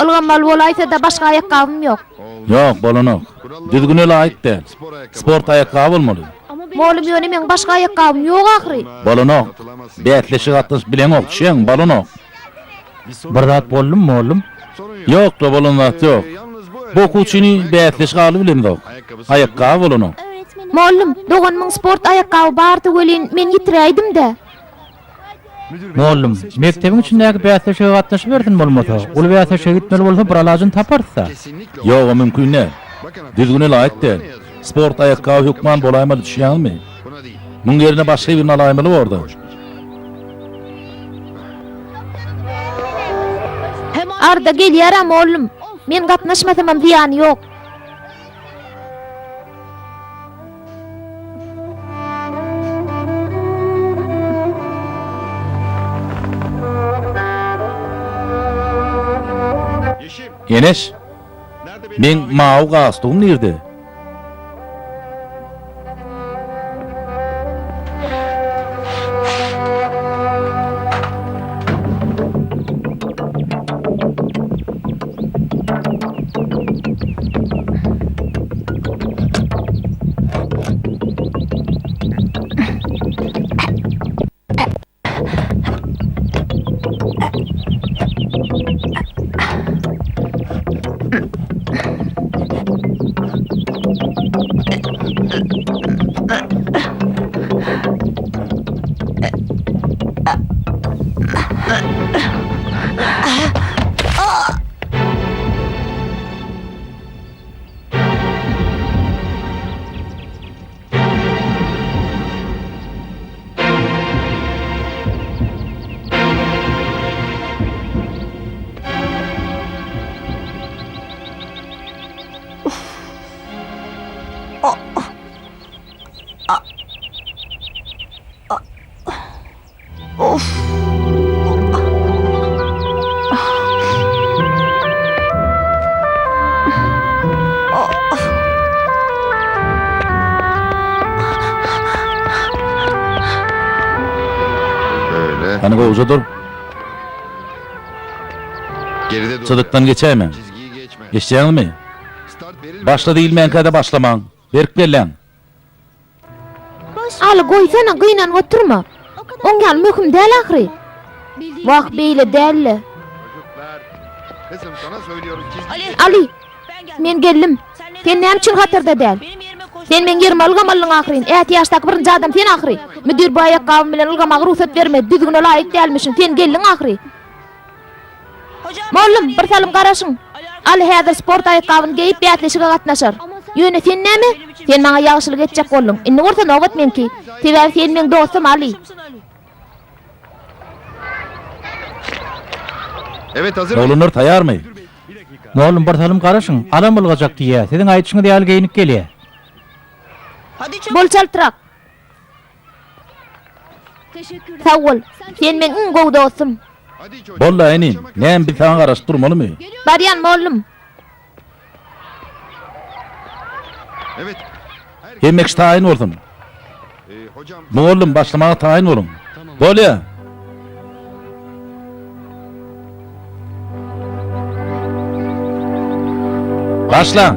Speaker 4: Ilganmal bolaýsa da başga ayakkabym ýok.
Speaker 3: Yok, bolanok. Düzgüne laýyk däl. Sport ayakkabı bolmaly.
Speaker 4: Mollum ýöne men başga ayakkabym ýok ahry.
Speaker 3: Bolanok. Bätleşik atnaşyp bilen ok, şeň bolanok.
Speaker 1: Bir zat boldum mollum.
Speaker 3: Yok da bolanok yok. Bu okuçyny bätleşik aly bilen dok. Ayakkabı bolanok.
Speaker 4: Mollum, doganmyň sport ayakkabı bardy welin men ýitiräýdim de.
Speaker 1: Mollum, mektebiň içindäki bätleşige gatnaşyp berdin bolmasa, ol bätleşige gitmeli bolsa bir alajyn taparsa.
Speaker 3: Yok, o mümkün näme? Düzgüne laýyk däl. Sport ayakkabı hukman bolaýmaly düşýärmi?
Speaker 6: buna değil.
Speaker 3: Muň ýerine başga birini alaýmaly orada.
Speaker 4: Arda gelýär mollum. Men gatnaşmasam ziýany ýok.
Speaker 6: Yeşim.
Speaker 3: Enes,
Speaker 6: Nerede
Speaker 3: men
Speaker 6: benim mavi-
Speaker 3: mawy gastuğum nerede?
Speaker 6: Öyle.
Speaker 3: Hani goýuja dur.
Speaker 6: Geride dur.
Speaker 3: Sıdıktan geçämen.
Speaker 6: Çizgiyi geçme.
Speaker 3: Geçýärmi?
Speaker 6: Start verilmedi.
Speaker 3: Başla diýilmän käde başlamaň. Berk bellen.
Speaker 4: Ali goýsana, gynan oturma. Oňal möhüm däl ahry. Wagt beýle dälle.
Speaker 6: Çocuklar. Kızım sana söylüyoruz çizgiyi.
Speaker 4: Ali, men geldim. Sen näme üçin hatyrda däl? Sen men ýerime ılgamalyň ahryn. Äti ýaşdaky birinji adam sen ahry. Müdir bu ayakkabym bilen ılgamagy ruhsat bermedi. Düzgüne laýyk dälmişiň. Sen geldiň ahry. Mollum, bir salim garaşyň. Ali häzir sport ayakkabını giyip bätleşige gatnaşar. Ýöne sen näme? Sen maňa ýagşylyk etjek boldun. Indi orta nowat menki. Sebäbi sen meň dostum Ali.
Speaker 6: Evet hazır.
Speaker 3: Bolunur taýarmy?
Speaker 1: Mollum bir salim garaşyň, alam bolgajak diýär. Seň aýtýyňy diýäl geýinip gelýär.
Speaker 4: Bol çaltyrak. Sağ ol. Sen meň iň gowy dostum.
Speaker 6: Hadi çocuk.
Speaker 3: Bolla enim. Näme bir taň garaşdyrmalymy?
Speaker 4: Baryan mollum.
Speaker 6: Evet.
Speaker 3: Hemmek taýyn boldum.
Speaker 6: Hocam.
Speaker 3: Mollum başlamaga taýyn bolun. Bolýa. Başla.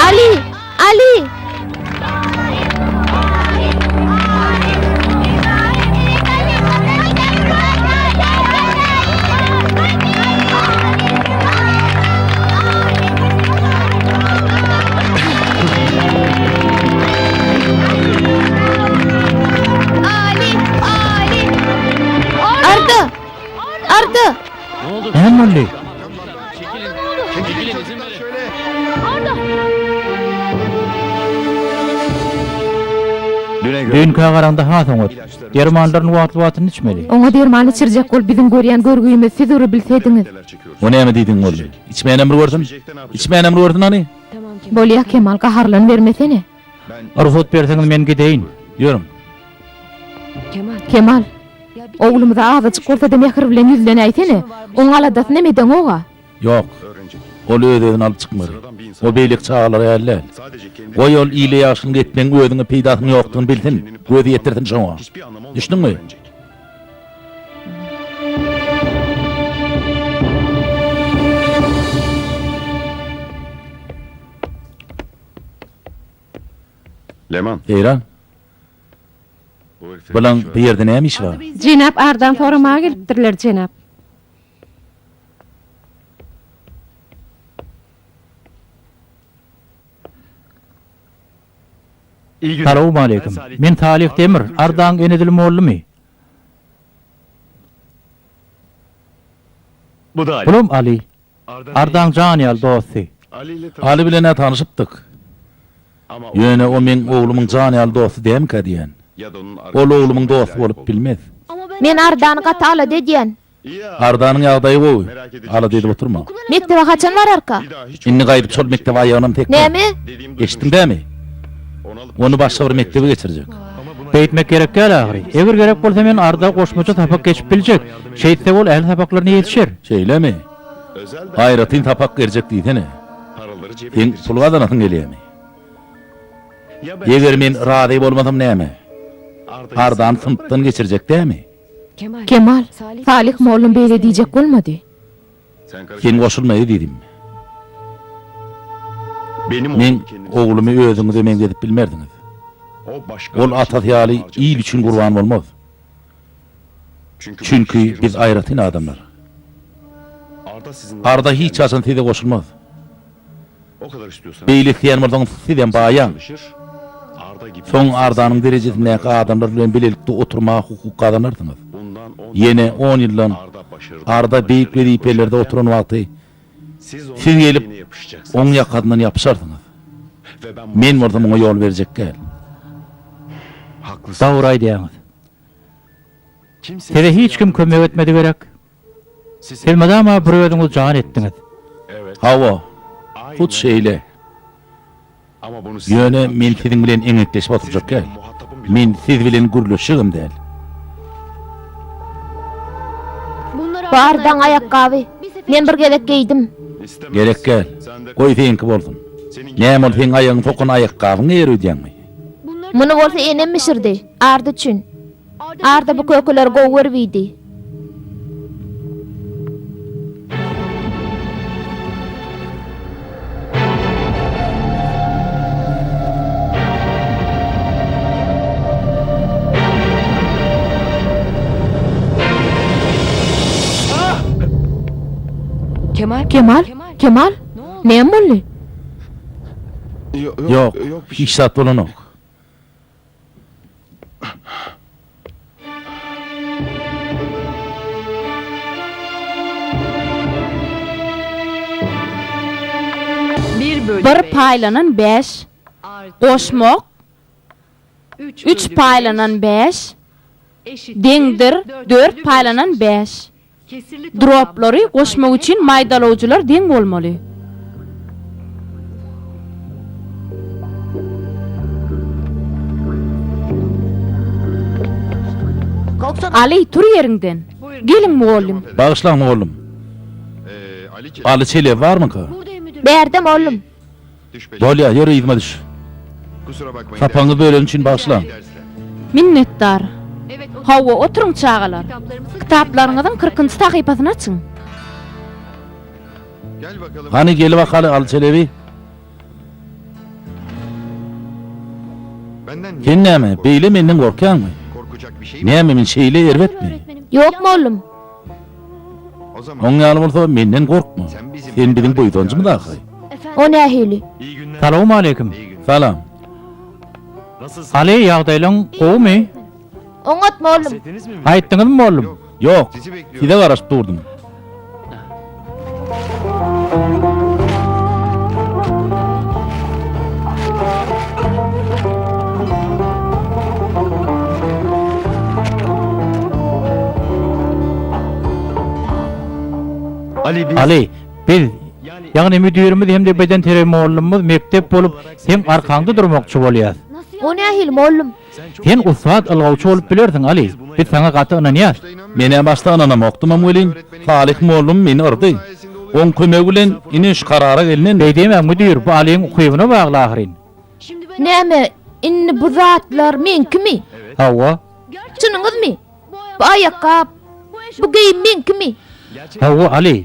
Speaker 4: Ali, Ali. Arda. Arda.
Speaker 9: Ne oldu?
Speaker 1: Näme boldy?
Speaker 9: Çekilin izin verin.
Speaker 6: Şöyle.
Speaker 1: Dünkü garanda hasan ot. Dermanlaryny wagt-wagtyny içmeli.
Speaker 4: Oňa derman içirjek bol bizim görýän görgüýümiz siz ury bilsediňiz.
Speaker 3: O näme diýdiň boldy? İçmeýän emri gördün? İçmeýän emri gördün ani?
Speaker 4: Bolýa Kemal gaharlan vermesene.
Speaker 1: Ruhsat berseňiz men gideýin.
Speaker 3: Ýörüm.
Speaker 4: Kemal. Oğlumuza ağzıcık bolsa da mehir bilen yüzlen aýsene. Oň aladat nemeden oğa?
Speaker 3: Yok. Ol ödeden alıp çıkmadı. O beylik çağaları ýerler. O yol iyile yaşın etmeň özüňe peýdasyň ýokdugyny bildin. Gözi ýetirdiň şoňa. Düşdüňmi?
Speaker 6: Leman.
Speaker 3: Eyran. Bilen bir ýerde näme iş bar?
Speaker 5: Jenap ardan soramağa gelipdirler jenap.
Speaker 1: Salamu alaykum. Men Talih Demir, Ardaň enedilim oğlumy.
Speaker 6: Bu da Ali.
Speaker 1: Bulum Ali. Ardaň janyal dosty.
Speaker 3: Ali bilen tanışypdyk.
Speaker 6: Ama
Speaker 3: Ýöne o men oğlumyň janyal dosty diýemkä diýen.
Speaker 6: ya da onun
Speaker 3: Ol oğlumyň dosty bolup bilmez.
Speaker 4: Men Ardany gataly dediýän.
Speaker 3: Ardanyň ýagdaýy gowy. Ala dedi oturma.
Speaker 4: Mektebe kaçan var arka?
Speaker 3: Inni gaýdyp çol mektebe aýanam tek.
Speaker 4: Näme?
Speaker 3: Eşitdiňmi? Onu başga bir mektebe geçirecek.
Speaker 1: Beýtmek gerek gäl agry. Eger gerek bolsa men Arda goşmaça tapak geçip biljek. Şeýtse bol äl tapaklaryny ýetişer.
Speaker 3: Şeýlemi? Haýratyn tapak berjek diýsene.
Speaker 6: paraları cebine
Speaker 3: Sen pul gazanasyň gelýärmi? Eger men razy bolmasam näme? Ardan sınıftan geçirecek değil mi?
Speaker 4: Kemal, Salih moğlum beýle diýjek bolmady.
Speaker 3: Sen koşulmayı dedim.
Speaker 6: Benim
Speaker 3: Men oğlumu özüňize men edip bilmerdiňiz. Ol ata ýaly iýil üçin gurban bolmaz. Çünkü biz aýratyn adamlar. Arda hiç açan tede koşulmaz.
Speaker 6: o kadar istiyorsan
Speaker 3: Beylik diýen sizden baýan. Soň Ardanyň derejesindäki adamlar bilen bilelikde oturma hukuk kazanardınız. Yine 10 ýyldan Arda beýik bir ýerlerde oturan wagty siz gelip oň ýakadyndan ýapyşardınız. Men burada muňa ýol berjek gel.
Speaker 1: Dawry aýdýaňyz. Size hiç kim kömek etmedi gerek. Selmadama bir özüňiz jan etdiňiz.
Speaker 3: Hawa, tut şeýle. Ýöne men siziň bilen eňekleşip oturjak gel. Men siz bilen gürleşigim däl.
Speaker 4: Bu Ardaň ayakkabı. Men bir gelek giydim.
Speaker 3: Gerek gel. Goý seňki bolsun. Näme ol seň aýagyň tokun ayakkabıny erýärdiňmi?
Speaker 4: Muny bolsa enem mişirdi. Arda üçin. Arda bu kökeler gowy berýidi. Kemal? Näme boldy?
Speaker 3: Yok, hiç sat bolanok.
Speaker 7: Bir paylanan 5, koşmak, 3 paylanan 5, dengdir 4 paylanan 5. Droplary koşmak için maydalawjylar deng bolmaly. Ali tur yerinden. Gelin oğlum.
Speaker 3: Bağışlan oğlum. alı çele var mı ka?
Speaker 4: Berdim oğlum.
Speaker 3: Bolya yürü izme düş.
Speaker 6: Kusura bakmayın.
Speaker 3: Sapanı bölün için başlan.
Speaker 7: Minnetdar. Hawa oturun çağalar. Kitaplarınızın 40. sahypasyny açın.
Speaker 6: Gel bakalım.
Speaker 3: Hani geli bakalı alı çelebi.
Speaker 6: Benden niye
Speaker 3: Sen näme?
Speaker 6: korkuyorsun?
Speaker 3: Beýle menden gorkan mı?
Speaker 6: Korkacak bir şey mi?
Speaker 3: Näme men şeýle erwetmi?
Speaker 4: Yok mu oğlum?
Speaker 6: O zaman
Speaker 3: Oň ýaly bolsa menden gorkma.
Speaker 6: sen bizim
Speaker 3: Sen bizim boýdanjy mı dahy?
Speaker 4: O nähili?
Speaker 1: Salamu aleykum.
Speaker 3: Salam.
Speaker 1: Ali ýagdaýlaň gowmy?
Speaker 4: Oňatma oğlum.
Speaker 1: Aýtdyňyzmy oğlum?
Speaker 3: Yok.
Speaker 6: Sizi bekliyorum.
Speaker 3: Size garaşıp durdum.
Speaker 1: Ali, biz ýagny müdürimiz hem-de beden terimi oğlumuz mektep bolup hem arkaňda durmakçy bolýar.
Speaker 4: O nähili oğlum?
Speaker 1: Sen ustad ılgawçy bolup bilersiň Ali. Biz sana gaty ynanýar.
Speaker 3: Mene başta ananam oktumam welin. Salih mollum meni ırdy. On kömegi bilen ine şu karara gelinen
Speaker 1: Beýdeme müdür bu Aliň ukybyna bagly ahyryň.
Speaker 4: Näme? Inni bu zatlar menkimi?
Speaker 1: Hawa,
Speaker 4: Çynyňyzmy? Bu ayakkap, bu giyim menkimi?
Speaker 1: hawa Ali.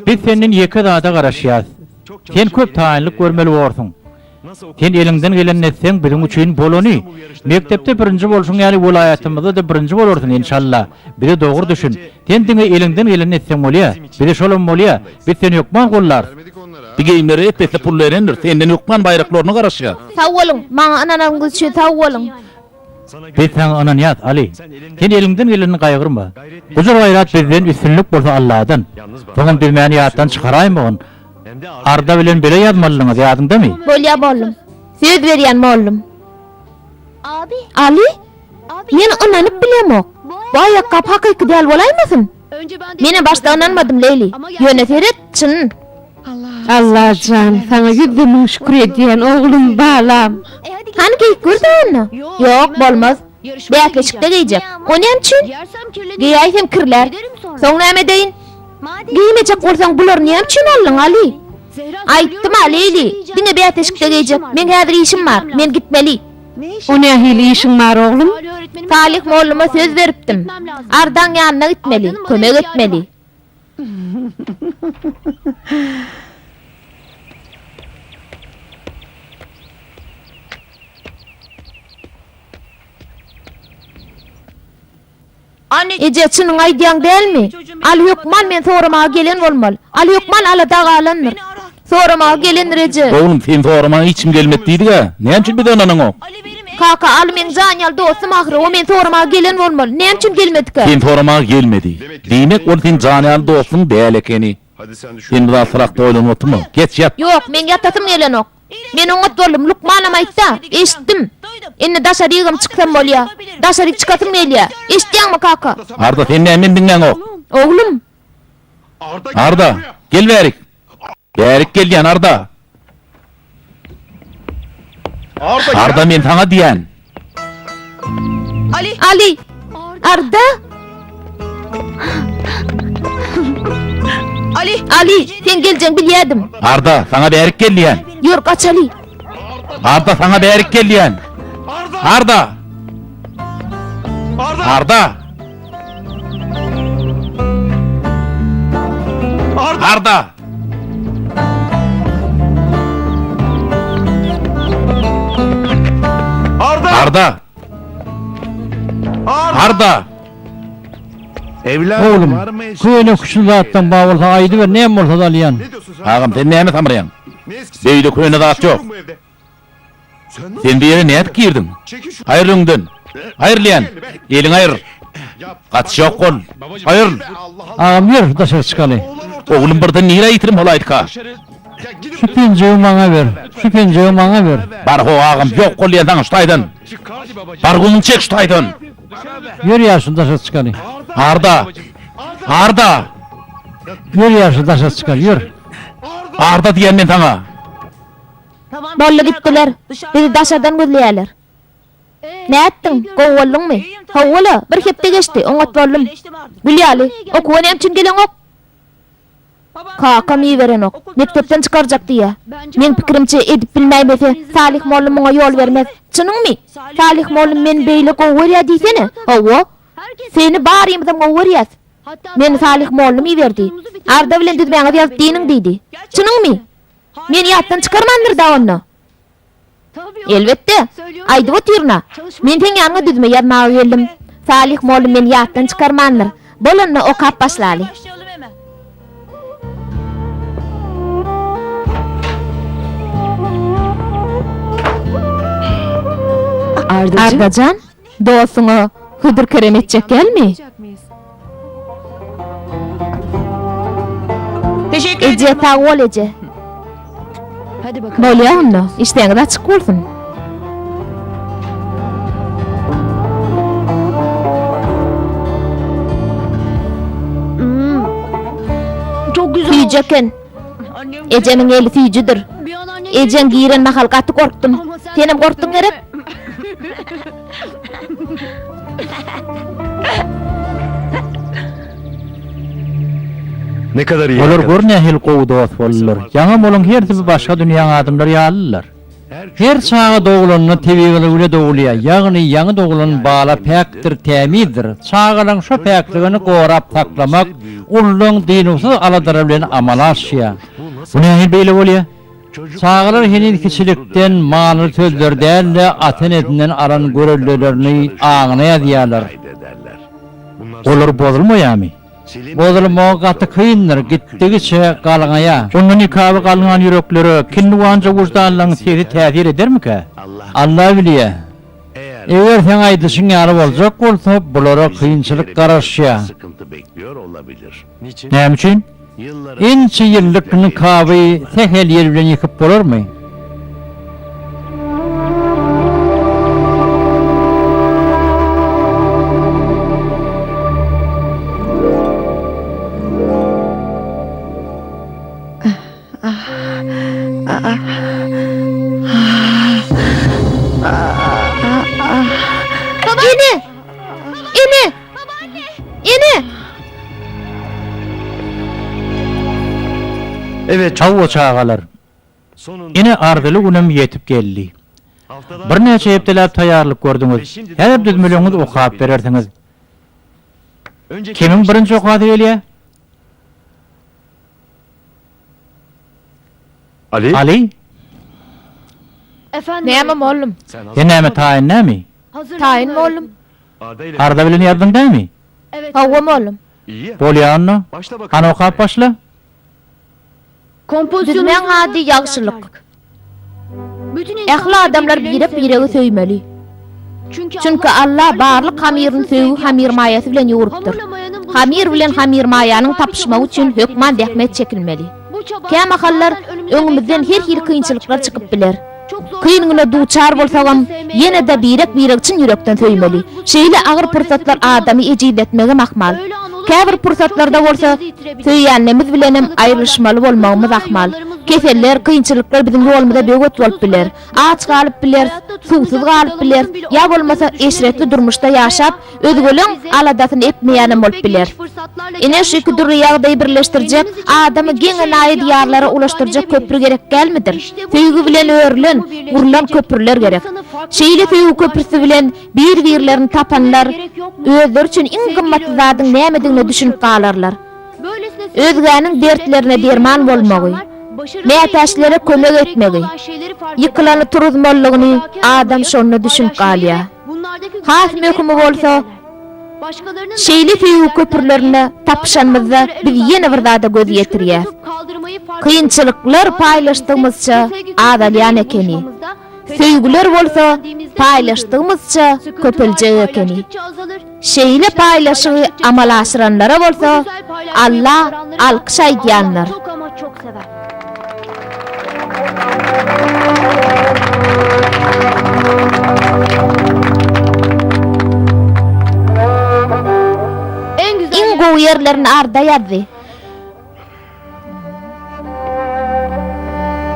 Speaker 1: Biz senden ýeke dada garaşýas. Sen köp taýynlyk görmeli bolursyň. Sen elinden gelen netseň bizim üçin bolony. Mektepde birinji bolşuň ýaly welaýatymyzda da birinji bolursyň inşallah. Biri dogry düşün. Sen diňe elinden gelen netseň bolýa. Biri şolum bolýa. Biz seni ýokman gollar.
Speaker 6: Vermedik onlara.
Speaker 3: bir geyimleri hep etli pullu erendir. Senden yokman bayraklaryny garaşýar.
Speaker 4: Sağ olun. Bana ananamız için sağ olun.
Speaker 1: Biz sana anan ýat Ali. Sen elinden geleni gaýgyrma. Bujur gaýrat bizden üstünlük bolsa Allah'dan. Soňam biz meni ýatdan çykaraýmagyn. Arda bilen bile ýazmalyňyz ýadynda mı?
Speaker 4: Bolya oğlum. Söz berýän oğlum.
Speaker 8: Abi,
Speaker 4: Ali,
Speaker 8: abi.
Speaker 4: men ananyp bilemok. Bu ayakkap hakyky däl bolaýmasyn?
Speaker 8: Önce ben de
Speaker 4: Mene başta ananmadım Leyli. Yöneteret çyn.
Speaker 5: Allah can, sana yüzümün şükür edýän oğlum balam.
Speaker 8: hadi git.
Speaker 4: Hani giyip gördün mü? Yok, bolmaz. Beyatleşikde giyecek. O ne için?
Speaker 8: Yersem kirlenir.
Speaker 4: Giyaysam kirler.
Speaker 8: Giderim sonra.
Speaker 4: Sonra näme deyin?
Speaker 8: Madem
Speaker 4: Giymeyecek bolsaň bular ne için alın Ali?
Speaker 8: Zehra
Speaker 4: Aytdım ha Leyli. Dine beyatleşikde giyecek. Men häzir işim var. Men gitmeli.
Speaker 8: Ne iş?
Speaker 5: O nähili işin var oğlum?
Speaker 8: Salih öğretmenim.
Speaker 4: Salih molluma söz veripdim.
Speaker 8: Gitmem lazım.
Speaker 4: Ardan yanına gitmeli.
Speaker 8: Ardan'ın
Speaker 4: Kömek
Speaker 8: bana
Speaker 4: etmeli.
Speaker 8: Anne.
Speaker 4: Ece çının aýdýan delmi? Ali Hükman men sorama gelen bolmaly. Ali Hükman alada galandyr. Sorama gelendir Ece.
Speaker 3: Oğlum sen sorama içim gelmediydi ya. Ne için bir de ananın o?
Speaker 8: Ali benim en
Speaker 4: Kaka Ali men janyal dostum ahry. O men sorama gelen bolmaly. Ne için gelmedik?
Speaker 3: Sen sorama gelmedi. Demek ol sen canyan dostun değil ekeni.
Speaker 6: Hadi sen düşün.
Speaker 3: Sen biraz sırakta oynanmadı mı? Geç yat.
Speaker 4: Yok, men yatasım gelen ok. Men oňat boldum, Lukmanam aýtda, eşitdim. Indi daşarygym çyksam bolýar. Daşaryk çykatym gelýär. Eşitdiňmi kaka?
Speaker 3: Arda sen nämen dinlen o?
Speaker 4: Oglum,
Speaker 3: Arda gel berik. Berik gelgen Arda. Arda men sana diýän.
Speaker 4: Ali, Arda. Ali, sen geljeň bilýärdim.
Speaker 3: Arda sana berik gelýän.
Speaker 4: Ýur kaç Ali.
Speaker 3: Arda sana berik gelýän. Arda. Arda. Arda. Arda. Arda.
Speaker 1: Oğlum, köýne kuşun zatdan bagylsa aýdy ber, näme bolsa da alýan.
Speaker 6: Ne diyorsun sen?
Speaker 3: Ağam sen näme samraýan?
Speaker 6: Ne eskisi?
Speaker 3: Beýde köýne zat ýok.
Speaker 6: Bu evde. Sen nasıl?
Speaker 3: Sen bir ýere näme girdin?
Speaker 6: Çekil şu.
Speaker 3: Aýrlyňdan. Aýrlyan. Eliň aýr.
Speaker 6: Yap.
Speaker 3: Gaç ýok kol. Aýr.
Speaker 6: Allah Allah.
Speaker 1: Ağam yer daşa çıkaly.
Speaker 6: Oğlan
Speaker 3: Oglum birden nire aýtyrym holaýdyka.
Speaker 6: Ya gidip
Speaker 1: Şu penceyi maňa ber. Şu penceyi maňa ber.
Speaker 3: Bar ho ağam ýok kol ýadan şutaýdan. Bar gulun çek şutaýdan.
Speaker 1: Yer ýaşy daşa çıkaly.
Speaker 3: Arda. Arda.
Speaker 1: Yer ýaşy daşa çıkaly, yer.
Speaker 3: Arda diýen men sana.
Speaker 4: Bolla gittiler. Bizi daşardan gözleýärler. Ne ettin? Gowallyňmy? Hawala, bir hepde geçti. Oňat boldum. Bilýärli. Okuwan hem için gelen ok. Kaka mi veren ok. Mektepten çıkaracak diye. Men pikirimçe edip bilmeýmese Salih mollum muňa ýol bermez. Çynyňmy? Salih mollum men beýle gowurýa diýsene. Hawa. Seni barýymyzam gowurýas. Men Salih mollum berdi. Arda bilen düzmäňe ýazyp diýiniň diýdi. Çynyňmy? Men ýatdan çıkarmandyr da onu. Elbette. Aýdyp oturna. Men teň ýanyňa düzme ýazmagy geldim. Salih mollum men ýatdan çıkarmandyr. Bolany okap başlaly. Ardacan, dostuňa Hıdır kerem etjek gelmi?
Speaker 8: Teşekkür
Speaker 4: Ece tağol ece.
Speaker 8: Hadi bakalım.
Speaker 4: Bolýa onu, işteňiz açyk bolsun.
Speaker 8: Çok güzel.
Speaker 4: Tüýjeken, Ece'nin eli tüýjüdir.
Speaker 8: Bir an anne
Speaker 4: Eceň giýren mahal gaty korkdum. Senem korktuň gerek.
Speaker 6: Ne kadar iyi.
Speaker 1: Olar görnä hil gowy dost bolurlar. Ýaňa bolan her türlü başga dünýäň adamlar ýalylar. Her çağa doğulanyny tebigili öle doğulýar. Ýagny ýaňy doğulan bala päkdir, tämidir. Çağalaň şo päkligini gorap taklamak, ulluň dinusyz aladara bilen amala aşýar. Bu näme beýle bolýar? Çağalar henin kiçilikden maňly sözlerden de atan edinden aran görellerini aňyna ýazýarlar. Olar bozulmaýarmy? Bozulmagy gaty kyndyr, gitdigiçe galaňaýa. Onuň ikaby galyňan ýüreklere kinni wanja wujdanlaryň sesi täsir edermike? Allah bilýär. Eger sen aýdyşyň ýaly boljak bolsa, bulara kynçylyk garaşýar.
Speaker 6: Sıkıntı bekliyor olabilir. Niçin?
Speaker 1: Näme üçin?
Speaker 6: Yılların
Speaker 1: Inçi ýyllyk nikaby sehel ýer bilen ýykyp bolarmy?
Speaker 4: İni! İni! İni!
Speaker 6: Evet,
Speaker 1: Çaw çağalar.
Speaker 6: sonunda
Speaker 1: Ine ardyly günem ýetip geldi.
Speaker 6: haftalar
Speaker 1: Bir neçe hepdeläp taýýarlyk gördüňiz. Her düzmeleňiz okap berersiňiz.
Speaker 6: önceki
Speaker 1: Kimiň birinji okaty gelýär?
Speaker 6: Ali,
Speaker 1: Ali?
Speaker 8: Efendim.
Speaker 4: Näme mollum?
Speaker 6: sen
Speaker 1: Sen näme taýyn näme?
Speaker 4: Taýyn mollum.
Speaker 6: Arda ile
Speaker 1: Arda bilen ýardyň näme?
Speaker 8: Evet.
Speaker 4: Hawa mollum.
Speaker 6: iyi ya.
Speaker 1: Bolýanny.
Speaker 6: Başla bakalım.
Speaker 1: Ana okap başla.
Speaker 8: Kompozisyonu.
Speaker 4: Düzmeň ady ýagşylyk.
Speaker 8: Bütün
Speaker 4: Ähli adamlar birek-biregi söýmeli. Çünkü Allah barlyk hamiryny söýüp hamir maýasy bilen ýuwurupdyr. Hamir bilen hamir maýanyň tapşmagy üçin hökman dähmet çekilmeli. Kämahallar öňümizden her hil kynçylyklar çykyp biler. Kıyınına duçar bolsagam, yine de birek için yürekten söýmeli. Şeýle agyr pursatlar adamy ejid etmege mahmal. Käbir pursatlarda bolsa, söýýänimiz bilenem aýryşmaly bolmagymyz ahmal. Keseller, kynçylyklar biziň ýolumyzda böwet bolup biler. Aç galyp biler, suwsuz galyp biler, ýa bolmasa eşretli durmuşda ýaşap, özgeleň aladasyny etmeýänem bolup biler. Ine şu iki durry ýagdaýy birleşdirjek, adamy geňe naýy diýarlara ulaşdyrjak köprü gerek gelmidir. Söýgü bilen öýrülen, gurulan köprüler gerek. Şeýle söýgü köprüsü bilen bir-birlerini tapanlar özleri üçin iň gymmatly zadyň nämedigini düşünip galarlar. Özgäniň dertlerine derman bolmagy, nätaşlara kömek etmegi, ýykylany turuzmalygyny adam şonu düşünip galýar. Has möhümi bolsa, şeýle söýgü köprülerine tapşanmyzda biz ýene bir zada göz ýetirýär. Kıyınçılıklar paylaştığımızca adalyan ekeni. Söýgüler bolsa paylaştığımızca köpüljek ekeni. Şeýle paylaşygy amal aşyranlara bolsa Allah alkyş aýdýanlar. Iň gowy ýerlerini arda ýazdy.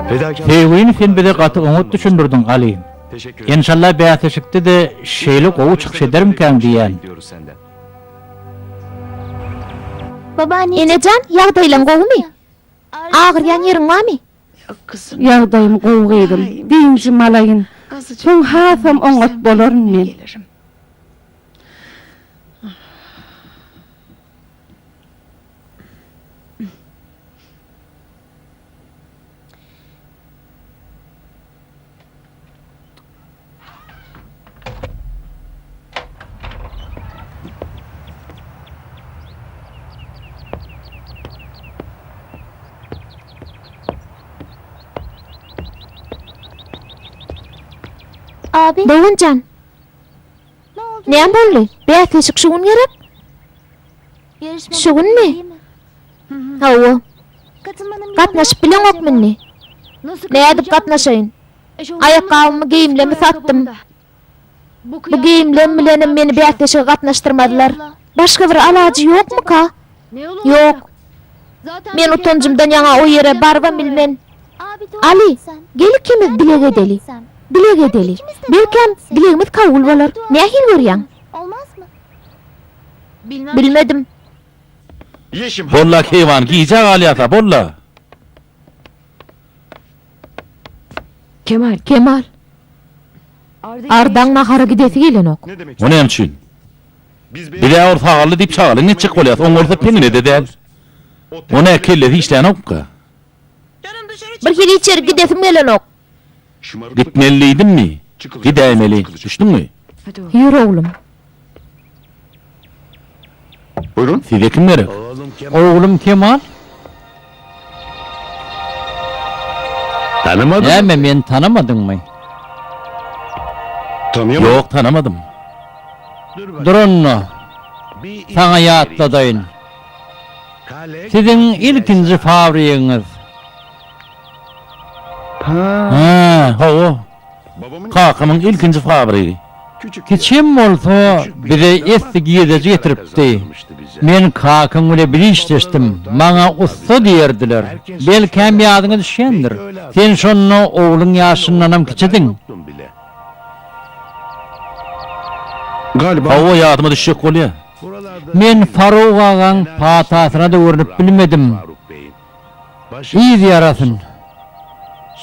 Speaker 6: Fedakar.
Speaker 1: Söýgüni sen bize gaty öňüt düşündirdiň Ali.
Speaker 6: Teşekkür ederim.
Speaker 1: İnşallah bäçeşikde de şeýle gowy çykyş edermiken diýen.
Speaker 6: Diyoruz senden.
Speaker 4: Enecan, ýagdaýlaň gowmy? Ağrıyan yerin var mı?
Speaker 5: Ýagdaýym gowgaýdym. Diňji malaýyn. Soň hasam oňat bolaryn men.
Speaker 4: Abi. Doğuncan. Näme boldy? Bäteşik şugun gerek? Şugun mi? Hawa. Gatnaşyp bilen okmynny. Nädip gatnaşaýyn? Ayakkabymı giyimlemi sattım. Bu giyimlem bilenim meni bäteşige gatnaşdyrmadylar. Başga bir alajy ýokmy ka? Ýok. Men utanjymdan ýaňa o ýere barban bilmen. Ali, gel ikimiz bileg edeli. Bileg edeli. Belkem bilegimiz kabul bolar. Nähil görýäň?
Speaker 8: Olmaz mı?
Speaker 4: Bilmedim.
Speaker 6: Yeşim.
Speaker 3: Bolla keyvan giyecek aliyata bolla.
Speaker 4: Kemal. Ardan nahara gidesi gelen ok.
Speaker 6: Ne demek?
Speaker 3: O ne için?
Speaker 6: Biz
Speaker 3: Bir de ortağalı dip çağalı ne çık olayat. On orta penine de değil. O ne kelledi işleyen ok ka.
Speaker 4: Bir kere içeri gidesim gelen ok.
Speaker 3: Gitmeliydin mi? Gidemeli. Düştün mü?
Speaker 4: Yürü oğlum.
Speaker 6: Buyurun.
Speaker 3: Size kimleri?
Speaker 2: Oğlum Kemal.
Speaker 6: Tanımadım.
Speaker 2: Näme men tanımadın mı?
Speaker 6: Tanıyamadım.
Speaker 3: Yok tanımadım.
Speaker 2: Durun. Sana ýatladayın. Sizin ilkinji fabriýeňiz.
Speaker 3: Ha, o.
Speaker 6: Babamın
Speaker 3: Kakımın ilkinci fabriği.
Speaker 2: Kiçim bolsa bize eski giyedeci getiripdi. Men kakın öyle bilinçleştim. Bana usta diýerdiler. Belki hem ýadyňa düşendir. Sen şonu oğlun ýaşyndanam kiçedin.
Speaker 6: galiba
Speaker 3: O yadıma düşecek oluyor.
Speaker 2: Men Faruk ağaň patasyna da görünüp bilmedim. İyi yarasın.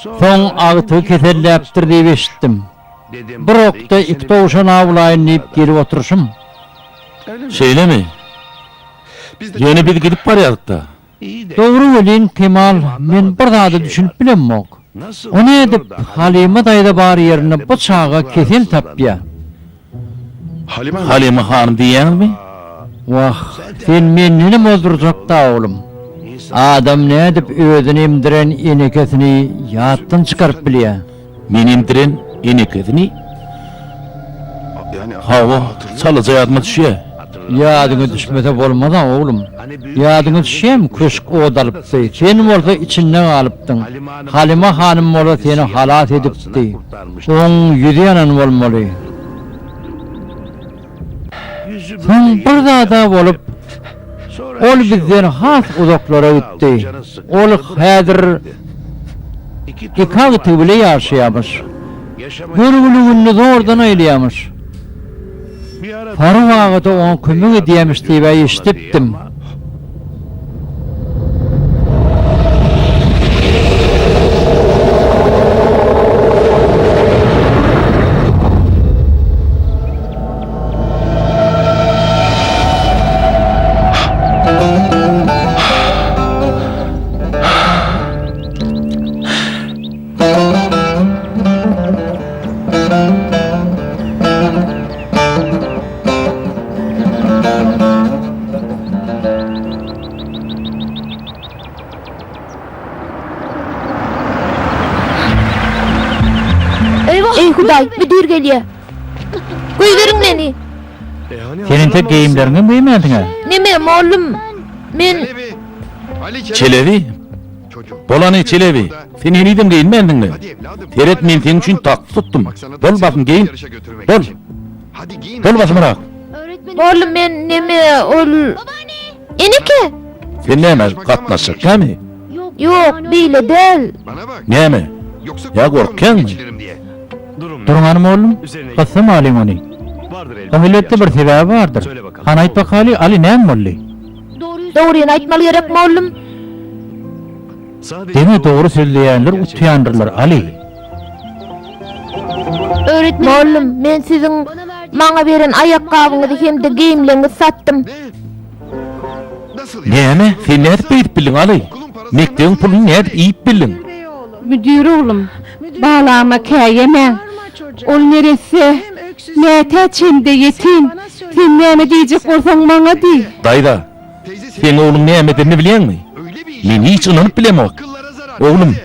Speaker 2: Son ağıtı keselläpdir diýip eşitdim. Bir okda iki dowşan awlaýyn diýip gelip oturuşum.
Speaker 3: Şeyle mi? Yeni bir gidip barýardyk da.
Speaker 2: Dogry welin Kemal, men bir zada düşünüp bilenmok. O ne edip Halime daýda bar ýerine bu çağa kesel tapýa.
Speaker 3: Halime hanım diýen mi?
Speaker 2: Wah, sen meni mozdurjak da oğlum. Adam ne edip özüni emdiren enekesini ýatdan çykaryp bilýär.
Speaker 3: Menim diren enekesini. Hava çalıca yadıma düşüyor.
Speaker 2: Ýadyňa düşmese bolmaz oğlum. Ýadyňa düşýärmi köşk odalypdy. Sen bolsa içinde galypdyň. Halime hanım bola seni halat edipdi. Oň ýüzi ýanan bolmaly. Sen bir zada bolup ol bizden has uzaklara gitdi. Ol häzir ikag tübüle ýaşaýarmyş. Görgülüğünü zordan eýleýärmyş. Faruk ağa da ona kömek edýärmiş diýip eşitdim.
Speaker 4: Ey Hudaý, müdür gelýär. Goýberin meni.
Speaker 1: Senin tek geyimlerini mi yemedin?
Speaker 4: Neme oğlum? Men
Speaker 3: Çelebi. Bolanı çelebi. Sen enidim giyinmendin mi? Teret men senin için tak tuttum. Bol bakın giyin. Bol. Bol basın bırak.
Speaker 4: oğlum men neme ol? Enike?
Speaker 3: Sen neme katnaşık değil mi?
Speaker 4: Yok, bile değil.
Speaker 3: Neme? Ya korkken mi?
Speaker 1: Durun hanım oğlum. Kıssam alayım onu. Kamilette bir sebebi vardır. Han aytmak Ali, Ali näme boldy?
Speaker 4: Doğruyan aytmaly gerekmi oğlum?
Speaker 1: Demi doğru söyleyenler utuyandırlar Ali.
Speaker 4: Öğretmen oğlum, men sizin bana beren ayakkabıňyzy hem de giyimleňizi sattım.
Speaker 6: Nasıl?
Speaker 3: Näme? Sen nädip beýip bildin Ali? Mekdebiň pulunu nädip iýip bildin?
Speaker 5: Müdür oğlum, bağlama käyemen. Ol neresi? Näte çemde yetim. Sen näme diýjek bolsaň maňa di.
Speaker 3: Dayda, sen oğlum näme dediğini bilýärmi?
Speaker 6: Öyle bir iş
Speaker 3: Men hiç inanyp bilemok.
Speaker 6: akıllara zarar.
Speaker 3: Oğlum,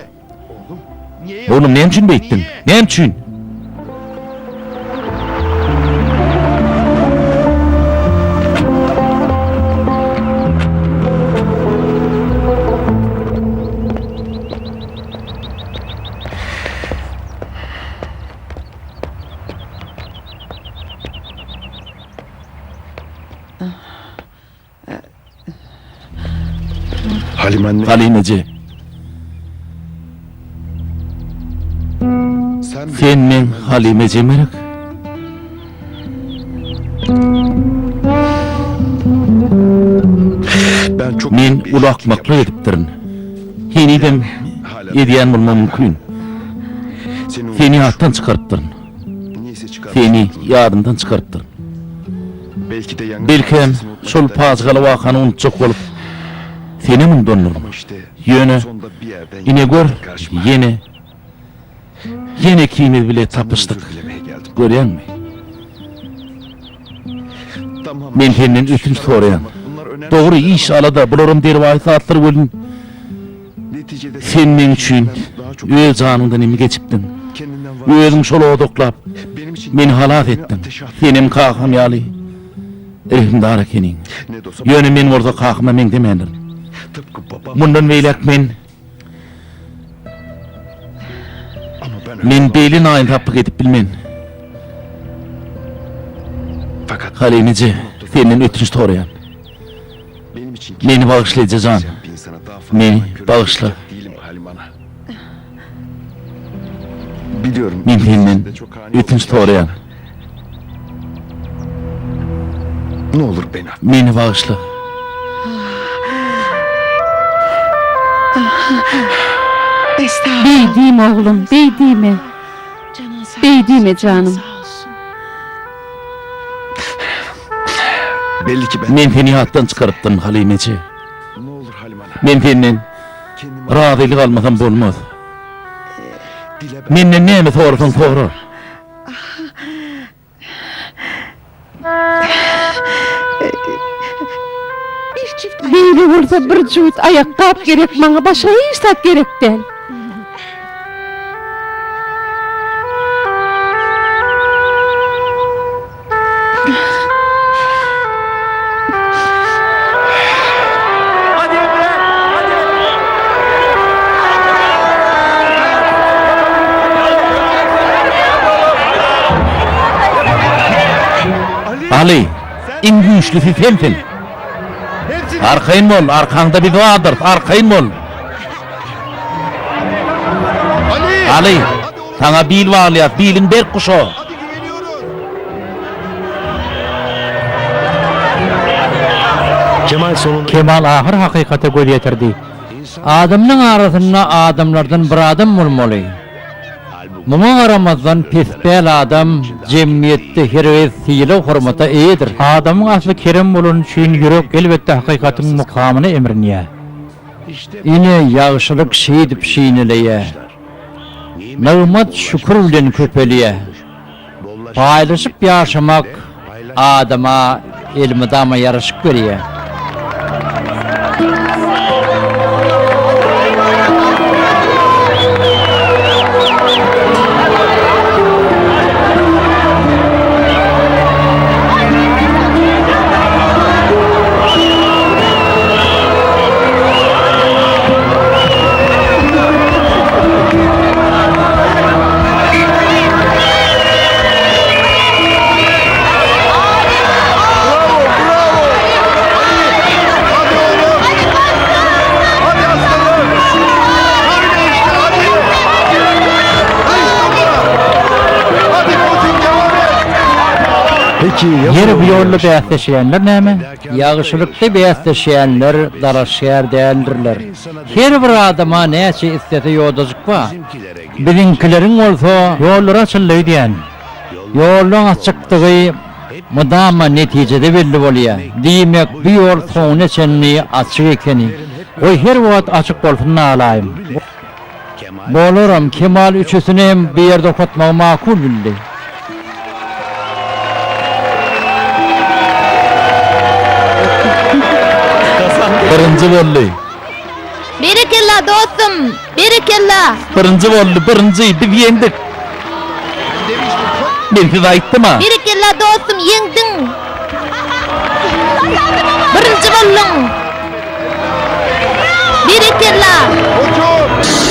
Speaker 6: Niye?
Speaker 3: oğlum näme üçin beýtdin? Näme üçin?
Speaker 6: Halim anne.
Speaker 3: Halimeci, sen men Halimeci merak.
Speaker 6: Ben çok
Speaker 3: Men ulakmakly edipdirin. Henidem edýän bolmam mümkin. Seni hatdan çıkartdyrın.
Speaker 6: Niyeyse çıkar.
Speaker 3: Seni yadımdan çıkartdyrın.
Speaker 6: Belki de yangın.
Speaker 3: Belki hem şol pazgaly wakany unutjak bolup seni mundandyr.
Speaker 6: Ama işte
Speaker 3: Yöne,
Speaker 6: sonunda bir yerden
Speaker 3: ine gör,
Speaker 6: karşıma
Speaker 3: yine kime bile
Speaker 6: senden
Speaker 3: tapıştık.
Speaker 6: özür dilemeye geldim.
Speaker 3: Görýänmi?
Speaker 6: Tamam.
Speaker 3: Men senden ötünç soraýan.
Speaker 6: Bunlar önemli.
Speaker 3: Dogry iş alada bularym derwaý saatlar bölün.
Speaker 6: Neticede
Speaker 3: Sen men üçin
Speaker 6: daha çok
Speaker 3: öz janymdan emi geçipdin.
Speaker 6: kendinden var.
Speaker 3: Özüň şol odoklap
Speaker 6: Benim için
Speaker 3: meni halat etdin.
Speaker 6: ateşe attın.
Speaker 3: Senim kakam ýaly. Rehimdar ekening.
Speaker 6: Ne de olsa
Speaker 3: Ýöne men orada kakama men demendir.
Speaker 6: tıpkı babam.
Speaker 3: Mundan beýlek men
Speaker 6: Ama ben öyle
Speaker 3: men
Speaker 6: olamam.
Speaker 3: beýlin aýyn tapyk edip bilmen.
Speaker 6: Fakat
Speaker 3: Halimici, senden ötünç soraýan.
Speaker 6: benim için
Speaker 3: Meni bağışlayacaksın.
Speaker 6: bir insana daha fazla
Speaker 3: Meni
Speaker 6: köle
Speaker 3: bağışla.
Speaker 6: olacak değilim Halim ana. Biliyorum.
Speaker 3: Men senden
Speaker 6: içinde çok ani
Speaker 3: ötünç
Speaker 6: olacak.
Speaker 3: soraýan.
Speaker 6: Ne olur beni affet.
Speaker 3: Meni bağışla.
Speaker 5: Beýdime oğlum, beýdime. Beýdime canım.
Speaker 6: Belli ki ben.
Speaker 3: Men seni hatdan çıkarıpdym Halimeci.
Speaker 6: Ne olur Halim ana.
Speaker 3: Men senden
Speaker 6: Kendimi
Speaker 3: razylyk almasam bolmaz.
Speaker 6: dile ben.
Speaker 3: Menden näme sorasan sora.
Speaker 5: Beýle bolsa bir juýut ayakkap gerek maňa, başga hiç zat gerek däl.
Speaker 3: Ali, en güýçlisi sensin. Arkaýyn bol, arkaňda bir wadyr, arkaýyn bol. Ali, sana bil walyat, bilin ber kuşo.
Speaker 6: Hadi güveniyorum.
Speaker 1: Kemal ahir hakykata göz ýetirdi.
Speaker 2: Adamның arasynda adamlardan bir adam bolmaly. Muňa garamazdan pesbel adam jemgyýetde herwes syýyla hormata eýdir.
Speaker 1: Adamyň asly kerem bolan üçin ýürek elbetde hakykatyň mukamyny emrinýär.
Speaker 2: Ine ýagşylyk şeýdip şeýneleýär. Nagmat şükür bilen köpeliýär. Paýlaşyp ýaşamak adama elmydama ýaraşyk berýär.
Speaker 1: Ýeri bu ýolda bäsleşýänler näme?
Speaker 2: Ýagşylykda bäsleşýänler daraşýar däldirler. Her bir adama näçe istese ýodazyk ba.
Speaker 1: Bizinkileriň bolsa ýollar açyldy diýen.
Speaker 2: Ýolun açykdygy mudama netijede belli bolýar. Diýmek bu ýol soňuna çenli açyk ekeni.
Speaker 1: Oy her wagt açyk bolsun alaýym.
Speaker 2: Boluram Kemal üçüsini hem bir ýerde okutmak makul bildi.
Speaker 3: Birinci bolly.
Speaker 4: Berekella dostum, berekella.
Speaker 3: Birinci bolly, birinci biz ýendik. Belki de aýtdyma.
Speaker 4: Berekella dostum, ýeňdiň. Birinji boldun. Berekella.
Speaker 6: Koçum!